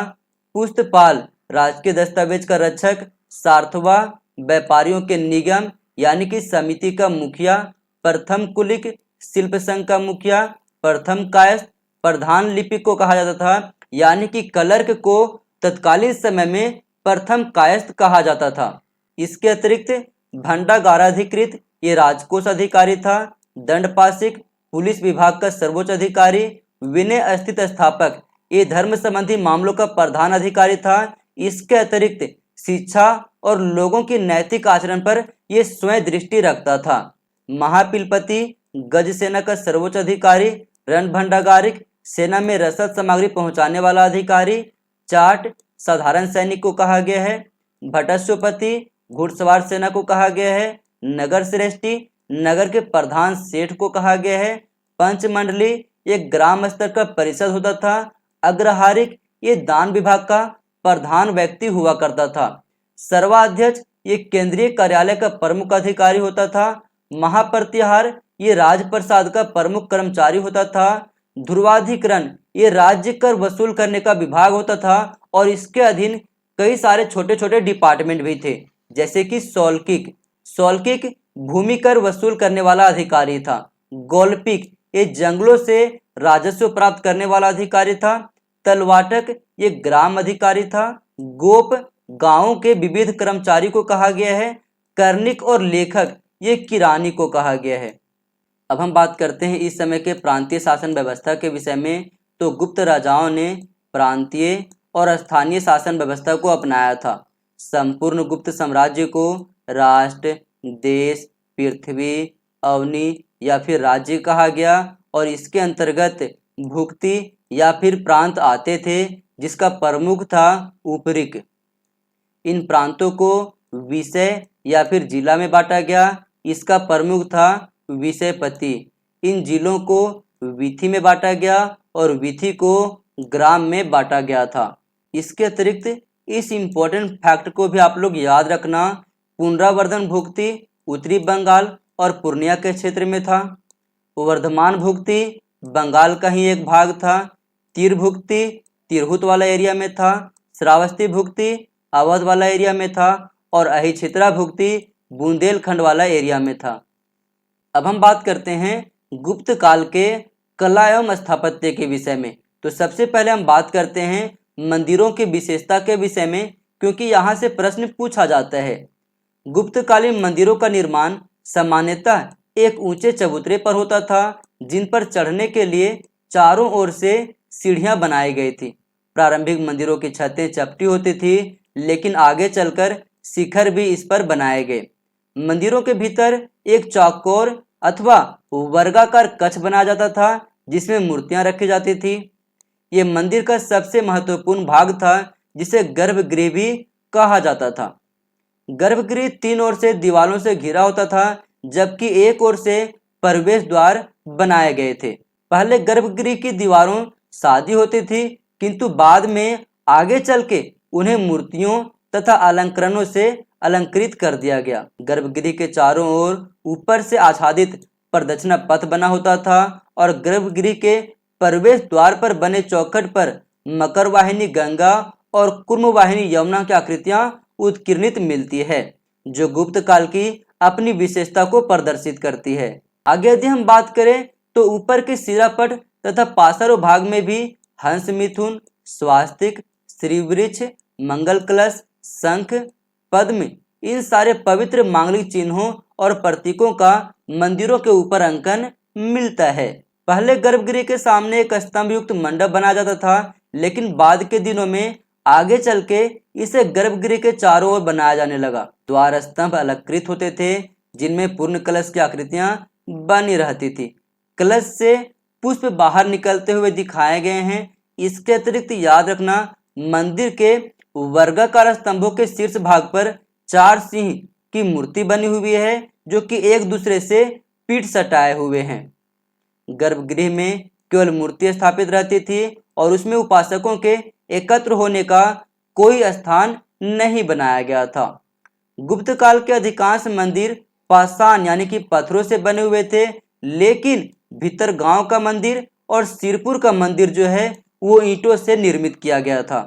पुस्तपाल राजकीय दस्तावेज का रक्षक, सार्थवा व्यापारियों के निगम यानी कि समिति का मुखिया, प्रथम कुलिक शिल्प संघ का मुखिया, प्रथम कायस्थ प्रधान लिपिक को कहा जाता था, यानी कि क्लर्क को तत्कालीन समय में प्रथम कायस्थ कहा जाता था। इसके अतिरिक्त भंडागाराधिकृत ये राजकोष अधिकारी था, दंडपाशिक पुलिस विभाग का सर्वोच्च अधिकारी, विनय स्थित स्थापक ये धर्म संबंधी मामलों का प्रधान अधिकारी था। इसके अतिरिक्त शिक्षा और लोगों की नैतिक आचरण पर यह स्वयं दृष्टि रखता था। महापिलपति गज सेना का सर्वोच्च अधिकारी, रणभंडागारिक सेना में रसद सामग्री पहुंचाने वाला अधिकारी, चाट साधारण सैनिक को कहा गया है, भटस्वपति घुड़सवार सेना को कहा गया है, नगर श्रेष्ठी नगर के प्रधान सेठ को कहा गया है, पंचमंडली एक ग्राम स्तर का परिषद होता था, अग्रहारिक ये दान विभाग का प्रधान व्यक्ति हुआ करता था, सर्वाध्यक्ष ये केंद्रीय कार्यालय का प्रमुख अधिकारी होता था, महाप्रतिहार ये राजप्रसाद का प्रमुख कर्मचारी होता था, ध्रुवाधिकरण ये राज्य कर वसूल करने का विभाग होता था और इसके अधीन कई सारे छोटे छोटे डिपार्टमेंट भी थे, जैसे कि सौल्किक भूमि कर वसूल करने वाला अधिकारी था, गौल्पिक ये जंगलों से राजस्व प्राप्त करने वाला अधिकारी था, तलवाटक ये ग्राम अधिकारी था, गोप गांवों के विविध कर्मचारी को कहा गया है, कर्णिक और लेखक ये किरानी को कहा गया है। अब हम बात करते हैं इस समय के प्रांतीय शासन व्यवस्था के विषय में। तो गुप्त राजाओं ने प्रांतीय और स्थानीय शासन व्यवस्था को अपनाया था। संपूर्ण गुप्त साम्राज्य को राष्ट्र, देश, पृथ्वी, अवनी या फिर राज्य कहा गया और इसके अंतर्गत भुक्ति या फिर प्रांत आते थे, जिसका प्रमुख था उपरिक। इन प्रांतों को विषय या फिर जिला में बांटा गया, इसका प्रमुख था विषयपति। इन जिलों को विथि में बांटा गया और विथि को ग्राम में बांटा गया था। इसके अतिरिक्त इस इम्पोर्टेंट फैक्ट को भी आप लोग याद रखना, पुनरावर्धन भुक्ति उत्तरी बंगाल और पूर्णिया के क्षेत्र में था, वर्धमान भुक्ति बंगाल का ही एक भाग था, तीर भुक्ति तिरहुत वाला एरिया में था, श्रावस्ती भुक्ति अवध वाला एरिया में था और अहिछित्रा भुक्ति बुंदेलखंड वाला एरिया में था। अब हम बात करते हैं गुप्त काल के कला एवं स्थापत्य के विषय में। तो सबसे पहले हम बात करते हैं मंदिरों की विशेषता के विषय में, क्योंकि यहाँ से प्रश्न पूछा जाता है। गुप्तकालीन मंदिरों का निर्माण सामान्यतः एक ऊंचे चबूतरे पर होता था, जिन पर चढ़ने के लिए चारों ओर से सीढ़ियां बनाई गई थी। प्रारंभिक मंदिरों की छतें चपटी होती थी, लेकिन आगे चलकर शिखर भी इस पर बनाए गए। मंदिरों के भीतर एक चौकोर अथवा वर्गाकार कक्ष बनाया जाता था, जिसमें मूर्तियां रखी जाती थी। ये मंदिर का सबसे महत्वपूर्ण भाग था, जिसे गर्भगृह भी कहा जाता था। गर्भगृह 3 ओर से दीवारों से घिरा होता था, जबकि एक ओर से प्रवेश द्वार बनाए गए थे। पहले गर्भगृह की दीवारों सादी होती थी, किंतु बाद में आगे चल के उन्हें मूर्तियों तथा अलंकरणों से अलंकृत कर दिया गया। गर्भगृह के चारों ओर ऊपर से आच्छादित प्रदक्षिणा पथ बना होता था और गर्भगृह के प्रवेश द्वार पर बने चौखट पर मकर वाहिनी गंगा और कुर्म वाहिनी यमुना की आकृतियां उत्कीर्णित मिलती है, जो गुप्त काल की अपनी विशेषता को प्रदर्शित करती है। आगे यदि हम बात करें तो ऊपर के शिलापट तथा पार्श्व भाग में भी हंस, मिथुन, स्वास्तिक, श्रीवृक्ष, मंगल कलश, शंख, पद्म, इन सारे पवित्र मांगलिक चिन्हों और प्रतीकों का मंदिरों के ऊपर अंकन मिलता है। पहले गर्भगृह के सामने एक स्तंभ युक्त मंडप बनाया जाता था, लेकिन बाद के दिनों में आगे चल के इसे गर्भगृह के चारों ओर बनाया जाने लगा। द्वार स्तंभ अलंकृत होते थे, जिनमें पूर्ण कलश की आकृतियां बनी रहती थी। कलश से पुष्प बाहर निकलते हुए दिखाए गए हैं। इसके अतिरिक्त याद रखना, मंदिर के वर्गाकार स्तंभों के शीर्ष भाग पर 4 सिंह की मूर्ति बनी हुई है, जो कि एक दूसरे से पीठ सटाए हुए हैं। गर्भगृह में केवल मूर्ति स्थापित रहती थी और उसमें उपासकों के एकत्र होने का कोई स्थान नहीं बनाया गया था। गुप्त काल के अधिकांश मंदिर पाषाण यानी कि पत्थरों से बने हुए थे, लेकिन भीतर गांव का मंदिर और सिरपुर का मंदिर जो है वो ईंटों से निर्मित किया गया था।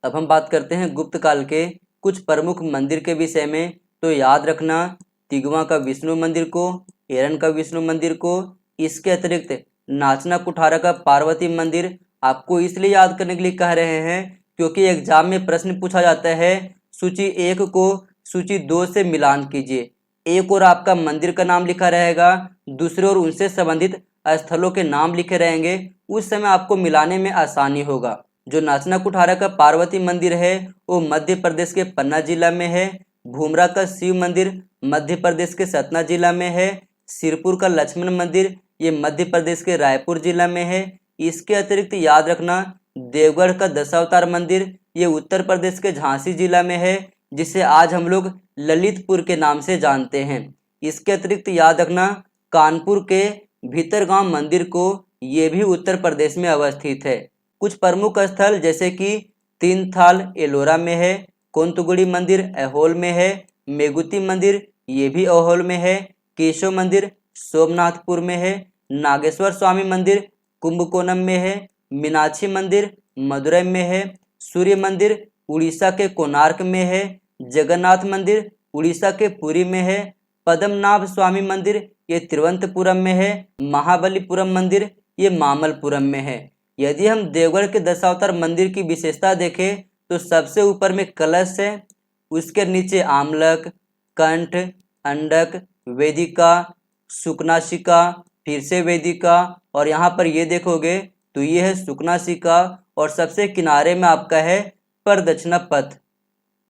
अब हम बात करते हैं गुप्त काल के कुछ प्रमुख मंदिर के विषय में। तो याद रखना, तिगवा का विष्णु मंदिर को, एरन का विष्णु मंदिर को, इसके अतिरिक्त नाचना कुठारा का पार्वती मंदिर। आपको इसलिए याद करने के लिए कह रहे हैं क्योंकि एग्जाम में प्रश्न पूछा जाता है, सूची 1 को सूची 2 से मिलान कीजिए। एक और आपका मंदिर का नाम लिखा रहेगा, दूसरे और उनसे संबंधित स्थलों के नाम लिखे रहेंगे। उस समय आपको मिलाने में आसानी होगा। जो नाचना कुठारा का पार्वती मंदिर है वो मध्य प्रदेश के पन्ना जिला में है। भूमरा का शिव मंदिर मध्य प्रदेश के सतना जिला में है। सिरपुर का लक्ष्मण मंदिर ये मध्य प्रदेश के रायपुर जिला में है। इसके अतिरिक्त याद रखना, देवगढ़ का दशावतार मंदिर ये उत्तर प्रदेश के झांसी जिला में है, जिसे आज हम लोग ललितपुर के नाम से जानते हैं। इसके अतिरिक्त याद रखना, कानपुर के भीतरगांव मंदिर को ये भी उत्तर प्रदेश में अवस्थित है। कुछ प्रमुख स्थल जैसे कि तीनथाल एलोरा में है, कोंतगुड़ी मंदिर ऐहोल में है, मेगुती मंदिर ये भी ऐहोल में है, केशव मंदिर सोमनाथपुर में है, नागेश्वर स्वामी मंदिर कुंभकोणम में है, मीनाक्षी मंदिर मदुरै में है, सूर्य मंदिर उड़ीसा के कोणार्क में है, जगन्नाथ मंदिर उड़ीसा के पुरी में है, पद्मनाभ स्वामी मंदिर ये तिरुवनंतपुरम में है, महाबलीपुरम मंदिर ये मामल्लपुरम में है। यदि हम देवगढ़ के दशावतार मंदिर की विशेषता देखें तो सबसे ऊपर में कलश है, उसके नीचे आमलक, कंठ, अंडक, वेदिका, सुकनासिका, फिर से वेदिका, और यहाँ पर ये देखोगे तो ये है सुकनासिका और सबसे किनारे में आपका है प्रदक्षिणा पथ।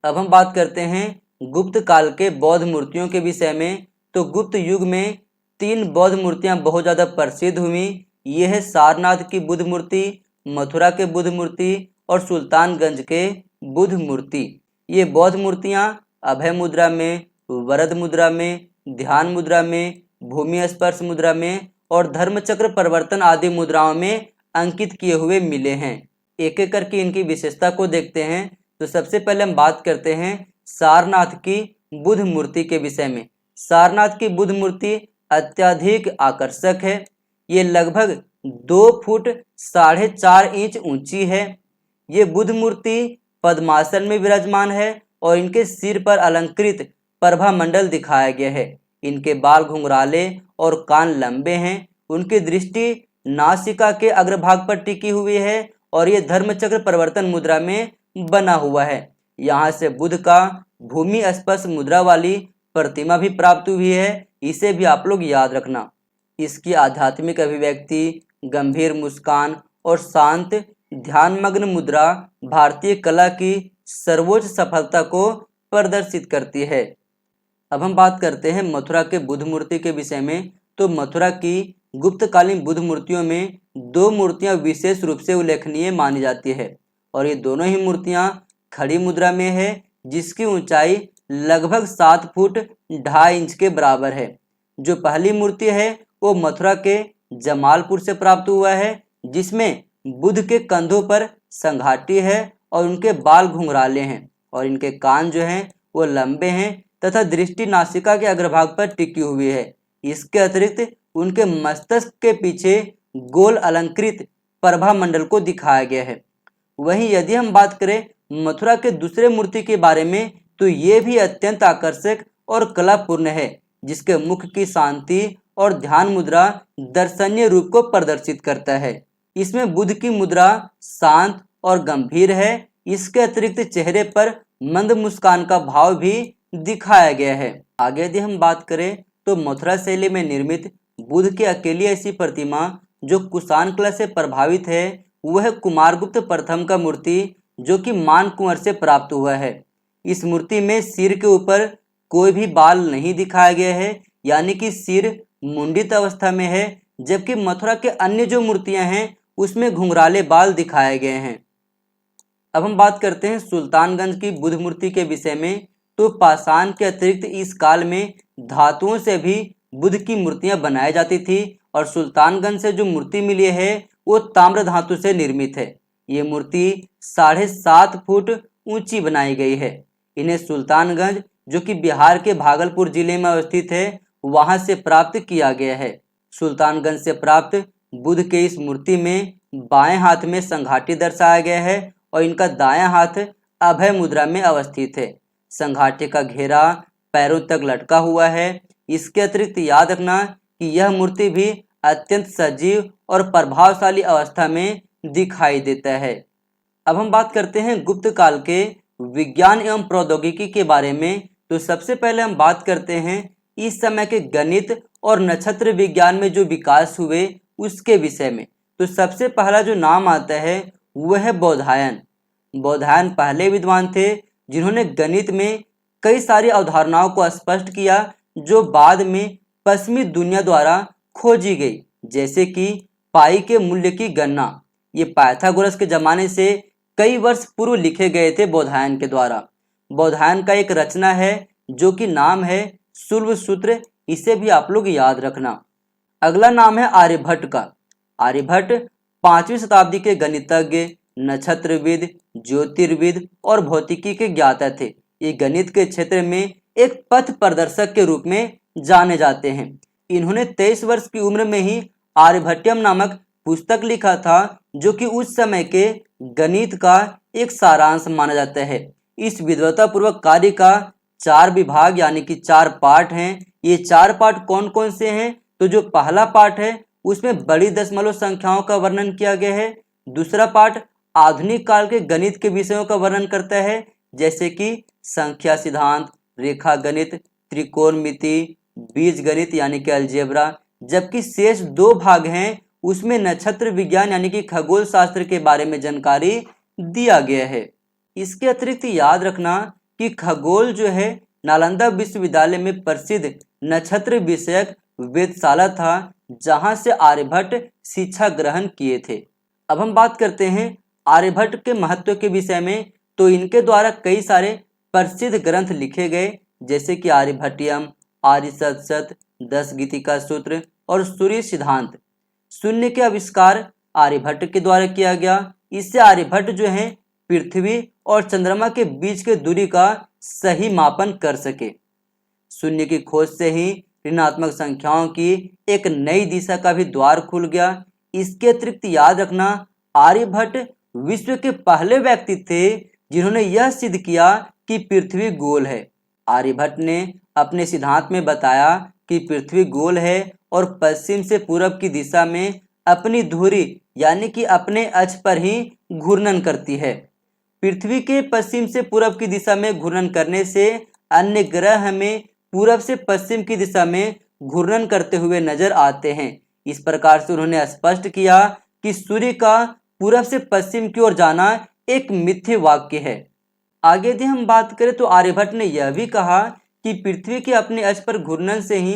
अब हम बात करते हैं गुप्त काल के बौद्ध मूर्तियों के विषय में। तो गुप्त युग में 3 बौद्ध मूर्तियां बहुत ज़्यादा प्रसिद्ध हुई। ये है सारनाथ की बुद्ध मूर्ति, मथुरा के बुद्ध मूर्ति और सुल्तानगंज के बुद्ध मूर्ति। ये बौद्ध मूर्तियां अभय मुद्रा में, वरद मुद्रा में, ध्यान मुद्रा में, भूमि स्पर्श मुद्रा में और धर्मचक्र परिवर्तन आदि मुद्राओं में अंकित किए हुए मिले हैं। एक एक करके इनकी विशेषता को देखते हैं। तो सबसे पहले हम बात करते हैं सारनाथ की बुद्ध मूर्ति के विषय में। सारनाथ की बुद्ध मूर्ति अत्यधिक आकर्षक है। ये लगभग 2 फुट 4.5 इंच ऊंची है। ये बुद्ध मूर्ति पद्मासन में विराजमान है और इनके सिर पर अलंकृत प्रभा मंडल दिखाया गया है। इनके बाल घुंघराले और कान लंबे हैं। उनकी दृष्टि नासिका के अग्रभाग पर टिकी हुई है और ये धर्मचक्र परिवर्तन मुद्रा में बना हुआ है। यहाँ से बुद्ध का भूमि स्पर्श मुद्रा वाली प्रतिमा भी प्राप्त हुई है। इसे भी आप लोग याद रखना। इसकी आध्यात्मिक अभिव्यक्ति, गंभीर मुस्कान और शांत ध्यानमग्न मुद्रा भारतीय कला की सर्वोच्च सफलता को प्रदर्शित करती है। अब हम बात करते हैं मथुरा के बुद्ध मूर्ति के विषय में। तो मथुरा की गुप्तकालीन बुद्ध मूर्तियों में दो मूर्तियां विशेष रूप से उल्लेखनीय मानी जाती है और ये दोनों ही मूर्तियां खड़ी मुद्रा में है, जिसकी ऊंचाई लगभग 7 फुट 2.5 इंच के बराबर है। जो पहली मूर्ति है वो मथुरा के जमालपुर से प्राप्त हुआ है, जिसमें बुद्ध के कंधों पर संघाटी है और उनके बाल घुंघराले हैं और इनके कान जो हैं वो लंबे हैं तथा दृष्टि नासिका के अग्रभाग पर टिकी हुई है। इसके अतिरिक्त उनके मस्तक के पीछे गोल अलंकृत प्रभा मंडल को दिखाया गया है। वहीं यदि हम बात करें मथुरा के दूसरे मूर्ति के बारे में, तो ये भी अत्यंत आकर्षक और कलापूर्ण है, जिसके मुख की शांति और ध्यान मुद्रा दर्शनीय रूप को प्रदर्शित करता है। इसमें बुद्ध की मुद्रा शांत और गंभीर है। इसके अतिरिक्त चेहरे पर मंद मुस्कान का भाव भी दिखाया गया है। आगे यदि हम बात करें तो मथुरा शैली में निर्मित बुद्ध की अकेली ऐसी प्रतिमा जो कुषाण कला से प्रभावित है वह कुमारगुप्त प्रथम का मूर्ति, जो कि मान कुंवर से प्राप्त हुआ है। इस मूर्ति में सिर के ऊपर कोई भी बाल नहीं दिखाया गया है, यानी कि सिर मुंडित अवस्था में है, जबकि मथुरा के अन्य जो मूर्तियां हैं उसमें घुंघराले बाल दिखाए गए हैं। अब हम बात करते हैं सुल्तानगंज की बुद्ध मूर्ति के विषय में। तो पाषाण के अतिरिक्त इस काल में धातुओं से भी बुद्ध की मूर्तियां बनाई जाती थी और सुल्तानगंज से जो मूर्ति मिली है वो ताम्र धातु से निर्मित है। ये मूर्ति 7.5 फुट ऊंची बनाई गई है। इन्हें सुल्तानगंज, जो कि बिहार के भागलपुर जिले में अवस्थित है, वहां से प्राप्त किया गया है। सुल्तानगंज से प्राप्त बुद्ध के इस मूर्ति में बाएं हाथ में संघाटी दर्शाया गया है और इनका दायां हाथ अभय मुद्रा में अवस्थित है। संघाटी का घेरा पैरों तक लटका हुआ है। इसके अतिरिक्त याद रखना कि यह मूर्ति भी अत्यंत सजीव और प्रभावशाली अवस्था में दिखाई देता है। अब हम बात करते हैं गुप्त काल के विज्ञान एवं प्रौद्योगिकी के बारे में। तो सबसे पहले हम बात करते हैं इस समय के गणित और नक्षत्र विज्ञान में जो विकास हुए उसके विषय में। तो सबसे पहला जो नाम आता है वह है बोधायन। बोधायन पहले विद्वान थे जिन्होंने गणित में कई सारी अवधारणाओं को स्पष्ट किया जो बाद में पश्चिमी दुनिया द्वारा खोजी गई, जैसे कि पाई के मूल्य की गणना। ये पाइथागोरस के जमाने से कई वर्ष पूर्व लिखे गए थे बोधायन के द्वारा। बोधायन का एक रचना है जो कि नाम है शुल्ब सूत्र, इसे भी आप लोग याद रखना। अगला नाम है आर्यभट्ट का। आर्यभट्ट 5वीं शताब्दी के गणितज्ञ, नक्षत्रविद, ज्योतिर्विद और भौतिकी के ज्ञाता थे। ये गणित के क्षेत्र में एक पथ प्रदर्शक के रूप में जाने जाते हैं। इन्होंने 23 वर्ष की उम्र में ही आर्यभट्टियम नामक पुस्तक लिखा था, जो कि उस समय के गणित का एक सारांश माना जाता है। इस विद्वतापूर्वक कार्य का 4 विभाग यानी कि 4 पार्ट हैं। ये 4 पार्ट कौन कौन से हैं? तो जो पहला पार्ट है उसमें बड़ी दशमलव संख्याओं का वर्णन किया गया है। दूसरा पार्ट आधुनिक काल के गणित के विषयों का वर्णन करता है, जैसे कि संख्या सिद्धांत, रेखा गणित, त्रिकोणमिति, बीज गणित यानी कि अलजेब्रा। जबकि शेष 2 भाग हैं उसमें नक्षत्र विज्ञान यानी कि खगोल शास्त्र के बारे में जानकारी दिया गया है। इसके अतिरिक्त याद रखना कि खगोल जो है नालंदा विश्वविद्यालय में प्रसिद्ध नक्षत्र विषयक वेधशाला था, जहां से आर्यभट्ट शिक्षा ग्रहण किए थे। अब हम बात करते हैं आर्यभट्ट के महत्व के विषय में। तो इनके द्वारा कई सारे प्रसिद्ध ग्रंथ लिखे गए, जैसे कि आर्यभट्टियम, आर्यसतसत, 10 गीतिका सूत्र और सूर्य सिद्धांत। शून्य के आविष्कार आर्यभट्ट के द्वारा किया गया। इससे आर्यभट्ट जो है पृथ्वी और चंद्रमा के बीच के दूरी का सही मापन कर सके। शून्य की खोज से ही ऋणात्मक संख्याओं की एक नई दिशा का भी द्वार खुल गया। इसके अतिरिक्त याद रखना आर्यभट्ट विश्व के पहले व्यक्ति थे जिन्होंने यह सिद्ध किया कि पृथ्वी गोल है। आर्यभट्ट ने अपने सिद्धांत में बताया कि पृथ्वी गोल है और पश्चिम से पूरब की दिशा में अपनी धुरी यानी कि अपने अक्ष पर ही घूर्णन करती है। पृथ्वी के पश्चिम से पूरब की दिशा में घूर्णन करने से अन्य ग्रह हमें पूरब से पश्चिम की दिशा में घूर्णन करते हुए नजर आते हैं। इस प्रकार से उन्होंने स्पष्ट किया कि सूर्य का पूरब से पश्चिम की ओर जाना एक मिथ्य वाक्य है। आगे यदि हम बात करें तो आर्यभट्ट ने यह भी कहा कि पृथ्वी के अपने अक्ष पर घूर्णन से ही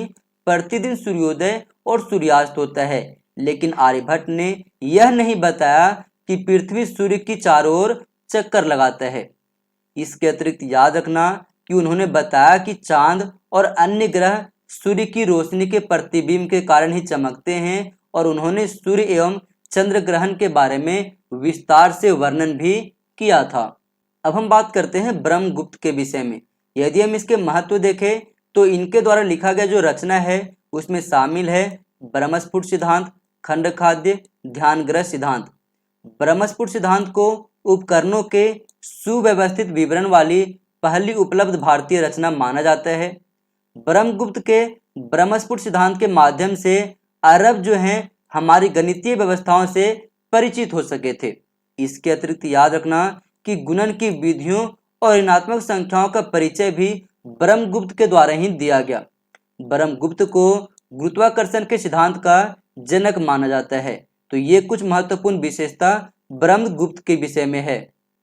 प्रतिदिन सूर्योदय और सूर्यास्त होता है, लेकिन आर्यभट्ट ने यह नहीं बताया कि पृथ्वी सूर्य की चारों ओर चक्कर लगाता है। इसके अतिरिक्त याद रखना कि उन्होंने बताया कि चांद और अन्य ग्रह सूर्य की रोशनी के प्रतिबिंब के कारण ही चमकते हैं, और उन्होंने सूर्य एवं चंद्र ग्रहण के बारे में विस्तार से वर्णन भी किया था। अब हम बात करते हैं ब्रह्मगुप्त के विषय में। यदि हम इसके महत्व देखें तो इनके द्वारा लिखा गया जो रचना है उसमें शामिल है ब्रह्मस्फुट सिद्धांत, खंडखाद्य, ध्यानग्रह सिद्धांत। ब्रह्मस्फुट सिद्धांत को उपकरणों के सुव्यवस्थित विवरण वाली पहली उपलब्ध भारतीय रचना माना जाता है। ब्रह्मगुप्त के ब्रह्मस्फुट सिद्धांत के माध्यम से अरब जो हैं हमारी गणितीय व्यवस्थाओं से परिचित हो सके थे। इसके अतिरिक्त याद रखना कि गुणन की विधियों और ऋणात्मक संख्याओं का परिचय भी ब्रह्मगुप्त के द्वारा ही दिया गया। ब्रह्मगुप्त को गुरुत्वाकर्षण के सिद्धांत का जनक माना जाता है। तो ये कुछ महत्वपूर्ण विशेषता ब्रह्मगुप्त के विषय में है।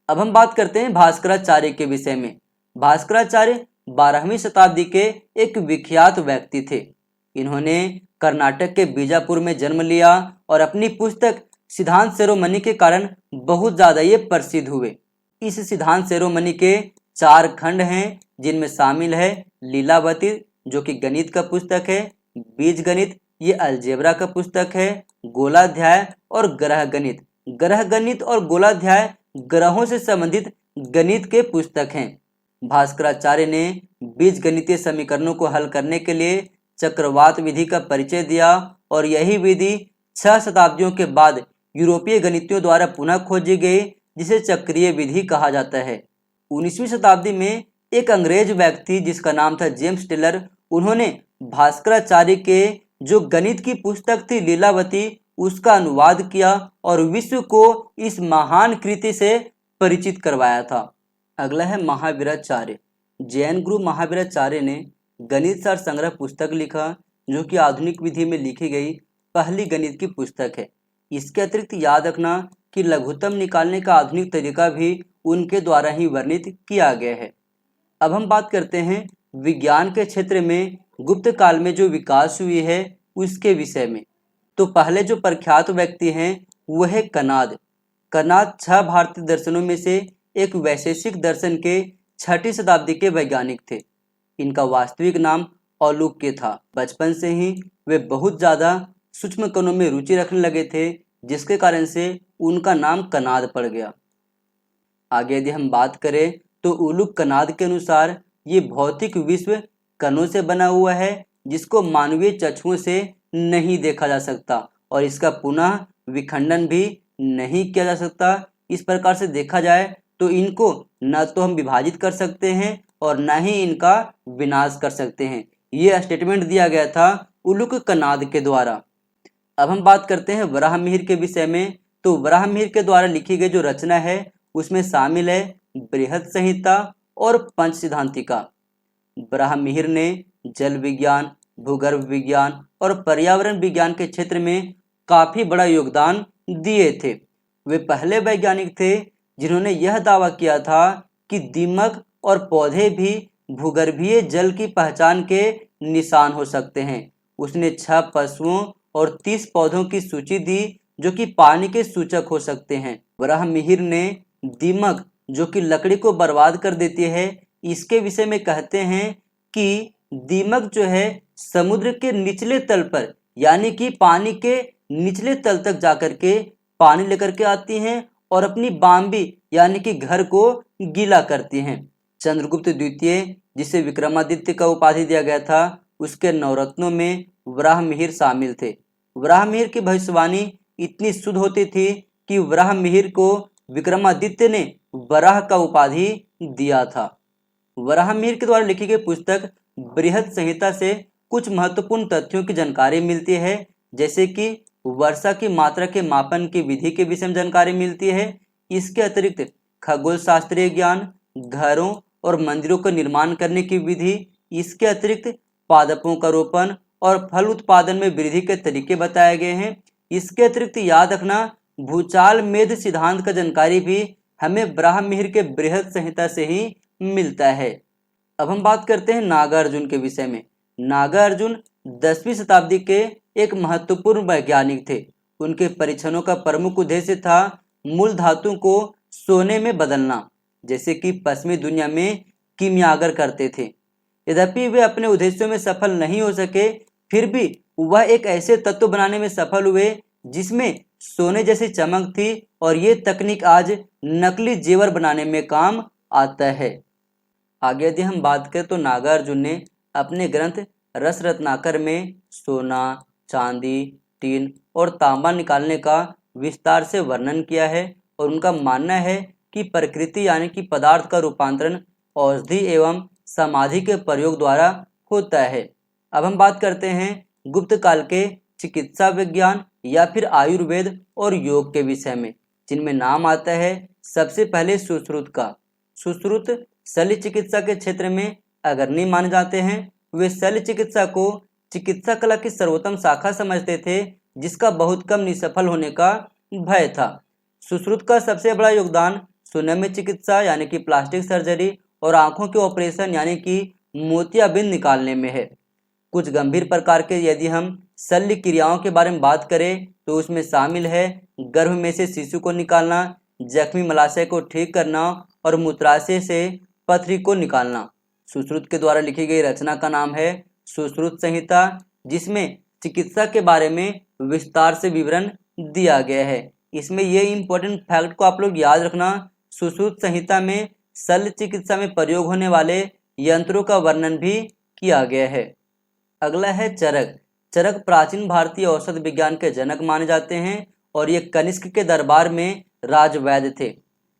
अब हम बात करते हैं भास्कराचार्य के विषय में। भास्कराचार्य 12वीं शताब्दी के एक विख्यात व्यक्ति थे। इन्होंने कर्नाटक के बीजापुर में जन्म लिया और अपनी पुस्तक सिद्धांत शिरोमणि के कारण बहुत ज्यादा ये प्रसिद्ध हुए। इस सिद्धांत शिरोमणि के 4 खंड हैं, जिनमें शामिल है लीलावती जो कि गणित का पुस्तक है, बीज गणित ये अलजेब्रा का पुस्तक है, गोलाध्याय और ग्रह गणित। ग्रह गणित और गोलाध्याय ग्रहों से संबंधित गणित के पुस्तक हैं। भास्कराचार्य ने बीज गणितीय समीकरणों को हल करने के लिए चक्रवात विधि का परिचय दिया, और यही विधि 6 शताब्दियों के बाद यूरोपीय गणितियों द्वारा पुनः खोजी गई, जिसे चक्रीय विधि कहा जाता है। 19वीं शताब्दी में एक अंग्रेज व्यक्ति जिसका नाम था जेम्स टेलर, उन्होंने भास्कराचार्य के जो गणित की पुस्तक थी लीलावती उसका अनुवाद किया और विश्व को इस महान कृति से परिचित करवाया था। अगला है महावीराचार्य। जैन गुरु महावीराचार्य ने गणित सार संग्रह पुस्तक लिखा, जो कि आधुनिक विधि में लिखी गई पहली गणित की पुस्तक है। इसके अतिरिक्त याद रखना कि लघुत्तम निकालने का आधुनिक तरीका भी उनके द्वारा ही वर्णित किया गया है। अब हम बात करते हैं विज्ञान के क्षेत्र में गुप्त काल में जो विकास हुई है उसके विषय में। तो पहले जो प्रख्यात व्यक्ति हैं वह है कनाद। कनाद 6 भारतीय दर्शनों में से एक वैशेषिक दर्शन के 6ठी शताब्दी के वैज्ञानिक थे। इनका वास्तविक नाम औलुक्य था। बचपन से ही वे बहुत ज़्यादा सूक्ष्म कणों में रुचि रखने लगे थे, जिसके कारण से उनका नाम कनाद पड़ गया। आगे यदि हम बात करें तो उलुक कनाद के अनुसार ये भौतिक विश्व कणों से बना हुआ है, जिसको मानवीय चक्षुओं से नहीं देखा जा सकता और इसका पुनः विखंडन भी नहीं किया जा सकता। इस प्रकार से देखा जाए तो इनको न तो हम विभाजित कर सकते हैं और न ही इनका विनाश कर सकते हैं। ये स्टेटमेंट दिया गया था उलुक कनाद के द्वारा। अब हम बात करते हैं वराहमिहिर के विषय में। तो वराहमिहिर के द्वारा लिखी गई जो रचना है उसमें शामिल है बृहद संहिता और पंच सिद्धांतिका। वराहमिहिर ने जल विज्ञान, भूगर्भ विज्ञान और पर्यावरण विज्ञान के क्षेत्र में काफी बड़ा योगदान दिए थे। वे पहले वैज्ञानिक थे जिन्होंने यह दावा किया था कि दीमक और पौधे भी भूगर्भीय जल की पहचान के निशान हो सकते हैं। उसने 6 पशुओं और 30 पौधों की सूची दी जो कि पानी के सूचक हो सकते हैं। वराहमिहिर ने दीमक जो कि लकड़ी को बर्बाद कर देती है, इसके विषय में कहते हैं कि दीमक जो है समुद्र के निचले तल पर यानी कि पानी के निचले तल तक जाकर के पानी लेकर के आती हैं और अपनी बाम्बी यानी कि घर को गीला करती हैं। चंद्रगुप्त द्वितीय जिसे विक्रमादित्य का उपाधि दिया गया था, उसके नवरत्नों में वराहमिहिर शामिल थे। वराहमिहिर की भविष्यवाणी इतनी शुद्ध होती थी कि वराहमिहिर को विक्रमादित्य ने वराह का उपाधि दिया था। वराहमिहिर के द्वारा लिखी गई पुस्तक बृहद संहिता से कुछ महत्वपूर्ण तथ्यों की जानकारी मिलती है, जैसे कि वर्षा की मात्रा के मापन की विधि के विषय में जानकारी मिलती है। इसके अतिरिक्त खगोल शास्त्रीय ज्ञान, घरों और मंदिरों का निर्माण करने की विधि, इसके अतिरिक्त पादपों का रोपण और फल उत्पादन में वृद्धि के तरीके बताए गए हैं। इसके अतिरिक्त याद रखना भूचाल मेध सिद्धांत का जानकारी भी हमें वराहमिहिर के बृहद संहिता से ही मिलता है। अब हम बात करते हैं नागार्जुन के विषय में। नागार्जुन 10वीं शताब्दी के एक महत्वपूर्ण वैज्ञानिक थे। उनके परीक्षणों का प्रमुख उद्देश्य था मूल धातु को सोने में बदलना, जैसे कि पश्चिमी दुनिया में कीमियागर करते थे। यद्यपि वे अपने उद्देश्यों में सफल नहीं हो सके, फिर भी वह एक ऐसे तत्व बनाने में सफल हुए जिसमें सोने जैसी चमक थी, और ये तकनीक आज नकली जेवर बनाने में काम आता है। आगे यदि हम बात करें तो नागार्जुन ने अपने ग्रंथ रस रत्नाकर में सोना, चांदी, टीन और तांबा निकालने का विस्तार से वर्णन किया है, और उनका मानना है कि प्रकृति यानी कि पदार्थ का रूपांतरण औषधि एवं समाधि के प्रयोग द्वारा होता है। अब हम बात करते हैं गुप्त काल के चिकित्सा विज्ञान या फिर आयुर्वेद और योग के विषय में, जिनमें नाम आता है सबसे पहले सुश्रुत का। सुश्रुत शल्य चिकित्सा के क्षेत्र में अग्रणी माने जाते हैं। वे शल्य चिकित्सा को चिकित्सा कला की सर्वोत्तम शाखा समझते थे, जिसका बहुत कम निष्फल होने का भय था। सुश्रुत का सबसे बड़ा योगदान सुनम्य चिकित्सा यानी कि प्लास्टिक सर्जरी और आंखों के ऑपरेशन यानी कि मोतियाबिंद निकालने में है। कुछ गंभीर प्रकार के यदि हम शल्य क्रियाओं के बारे में बात करें तो उसमें शामिल है गर्भ में से शिशु को निकालना, जख्मी मलाशय को ठीक करना और मूत्राशय से पथरी को निकालना। सुश्रुत के द्वारा लिखी गई रचना का नाम है सुश्रुत संहिता, जिसमें चिकित्सा के बारे में विस्तार से विवरण दिया गया है। इसमें ये इंपॉर्टेंट फैक्ट को आप लोग याद रखना, सुश्रुत संहिता में शल्य चिकित्सा में प्रयोग होने वाले यंत्रों का वर्णन भी किया गया है। अगला है चरक। चरक प्राचीन भारतीय औषध विज्ञान के जनक माने जाते हैं, और ये कनिष्क के दरबार में राजवैद्य थे।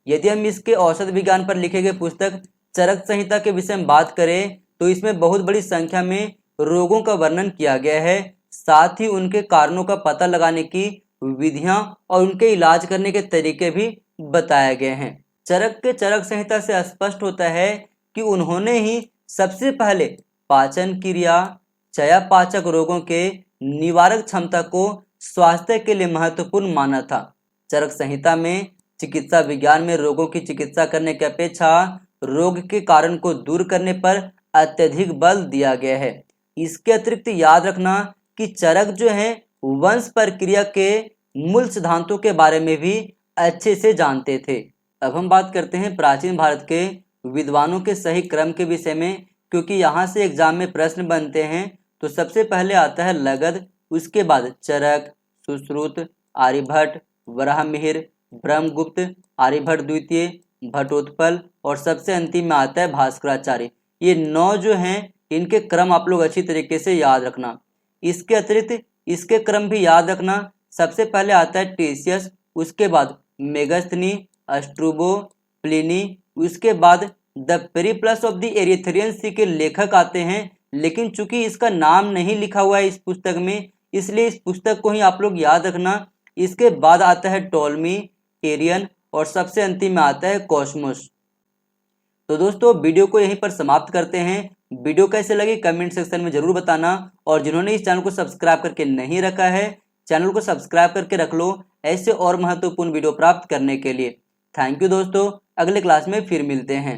यदि हम इसके औषध विज्ञान पर लिखे गए पुस्तक चरक संहिता के विषय में बात करें तो इसमें बहुत बड़ी संख्या में रोगों का वर्णन किया गया है, साथ ही उनके कारणों का पता लगाने की विधियां और उनके इलाज करने के तरीके भी बताए गए हैं। चरक के चरक संहिता से स्पष्ट होता है कि उन्होंने ही सबसे पहले पाचन क्रिया, चयापाचक रोगों के निवारक क्षमता को स्वास्थ्य के लिए महत्वपूर्ण माना था। चरक संहिता में चिकित्सा विज्ञान में रोगों की चिकित्सा करने की अपेक्षा रोग के कारण को दूर करने पर अत्यधिक बल दिया गया है। इसके अतिरिक्त याद रखना कि चरक जो है वंश प्रक्रिया के मूल सिद्धांतों के बारे में भी अच्छे से जानते थे। अब हम बात करते हैं प्राचीन भारत के विद्वानों के सही क्रम के विषय में, क्योंकि यहाँ से एग्जाम में प्रश्न बनते हैं। तो सबसे पहले आता है लगध, उसके बाद चरक, सुश्रुत, आर्यभट्ट, वराहमिहिर, ब्रह्मगुप्त, आर्यभट्ट द्वितीय, भट्टोत्पल और सबसे अंतिम में आता है भास्कराचार्य। ये 9 जो हैं इनके क्रम आप लोग अच्छी तरीके से याद रखना। इसके अतिरिक्त इसके क्रम भी याद रखना। सबसे पहले आता है टेसियस, उसके बाद मेगस्थनी, अस्ट्रूबो, प्लिनी, उसके बाद the Periplus of the Erythraean Sea के लेखक आते हैं, लेकिन चूंकि इसका नाम नहीं लिखा हुआ है इस पुस्तक में, इसलिए इस पुस्तक को ही आप लोग याद रखना। इसके बाद आता है टॉलमी, एरियन और सबसे अंतिम में आता है कॉस्मोस। तो दोस्तों वीडियो को यहीं पर समाप्त करते हैं। वीडियो कैसे लगी कमेंट सेक्शन में जरूर बताना, और जिन्होंने इस चैनल को सब्सक्राइब करके नहीं रखा है चैनल को सब्सक्राइब करके रख लो ऐसे और महत्वपूर्ण वीडियो प्राप्त करने के लिए। थैंक यू दोस्तों, अगले क्लास में फिर मिलते हैं।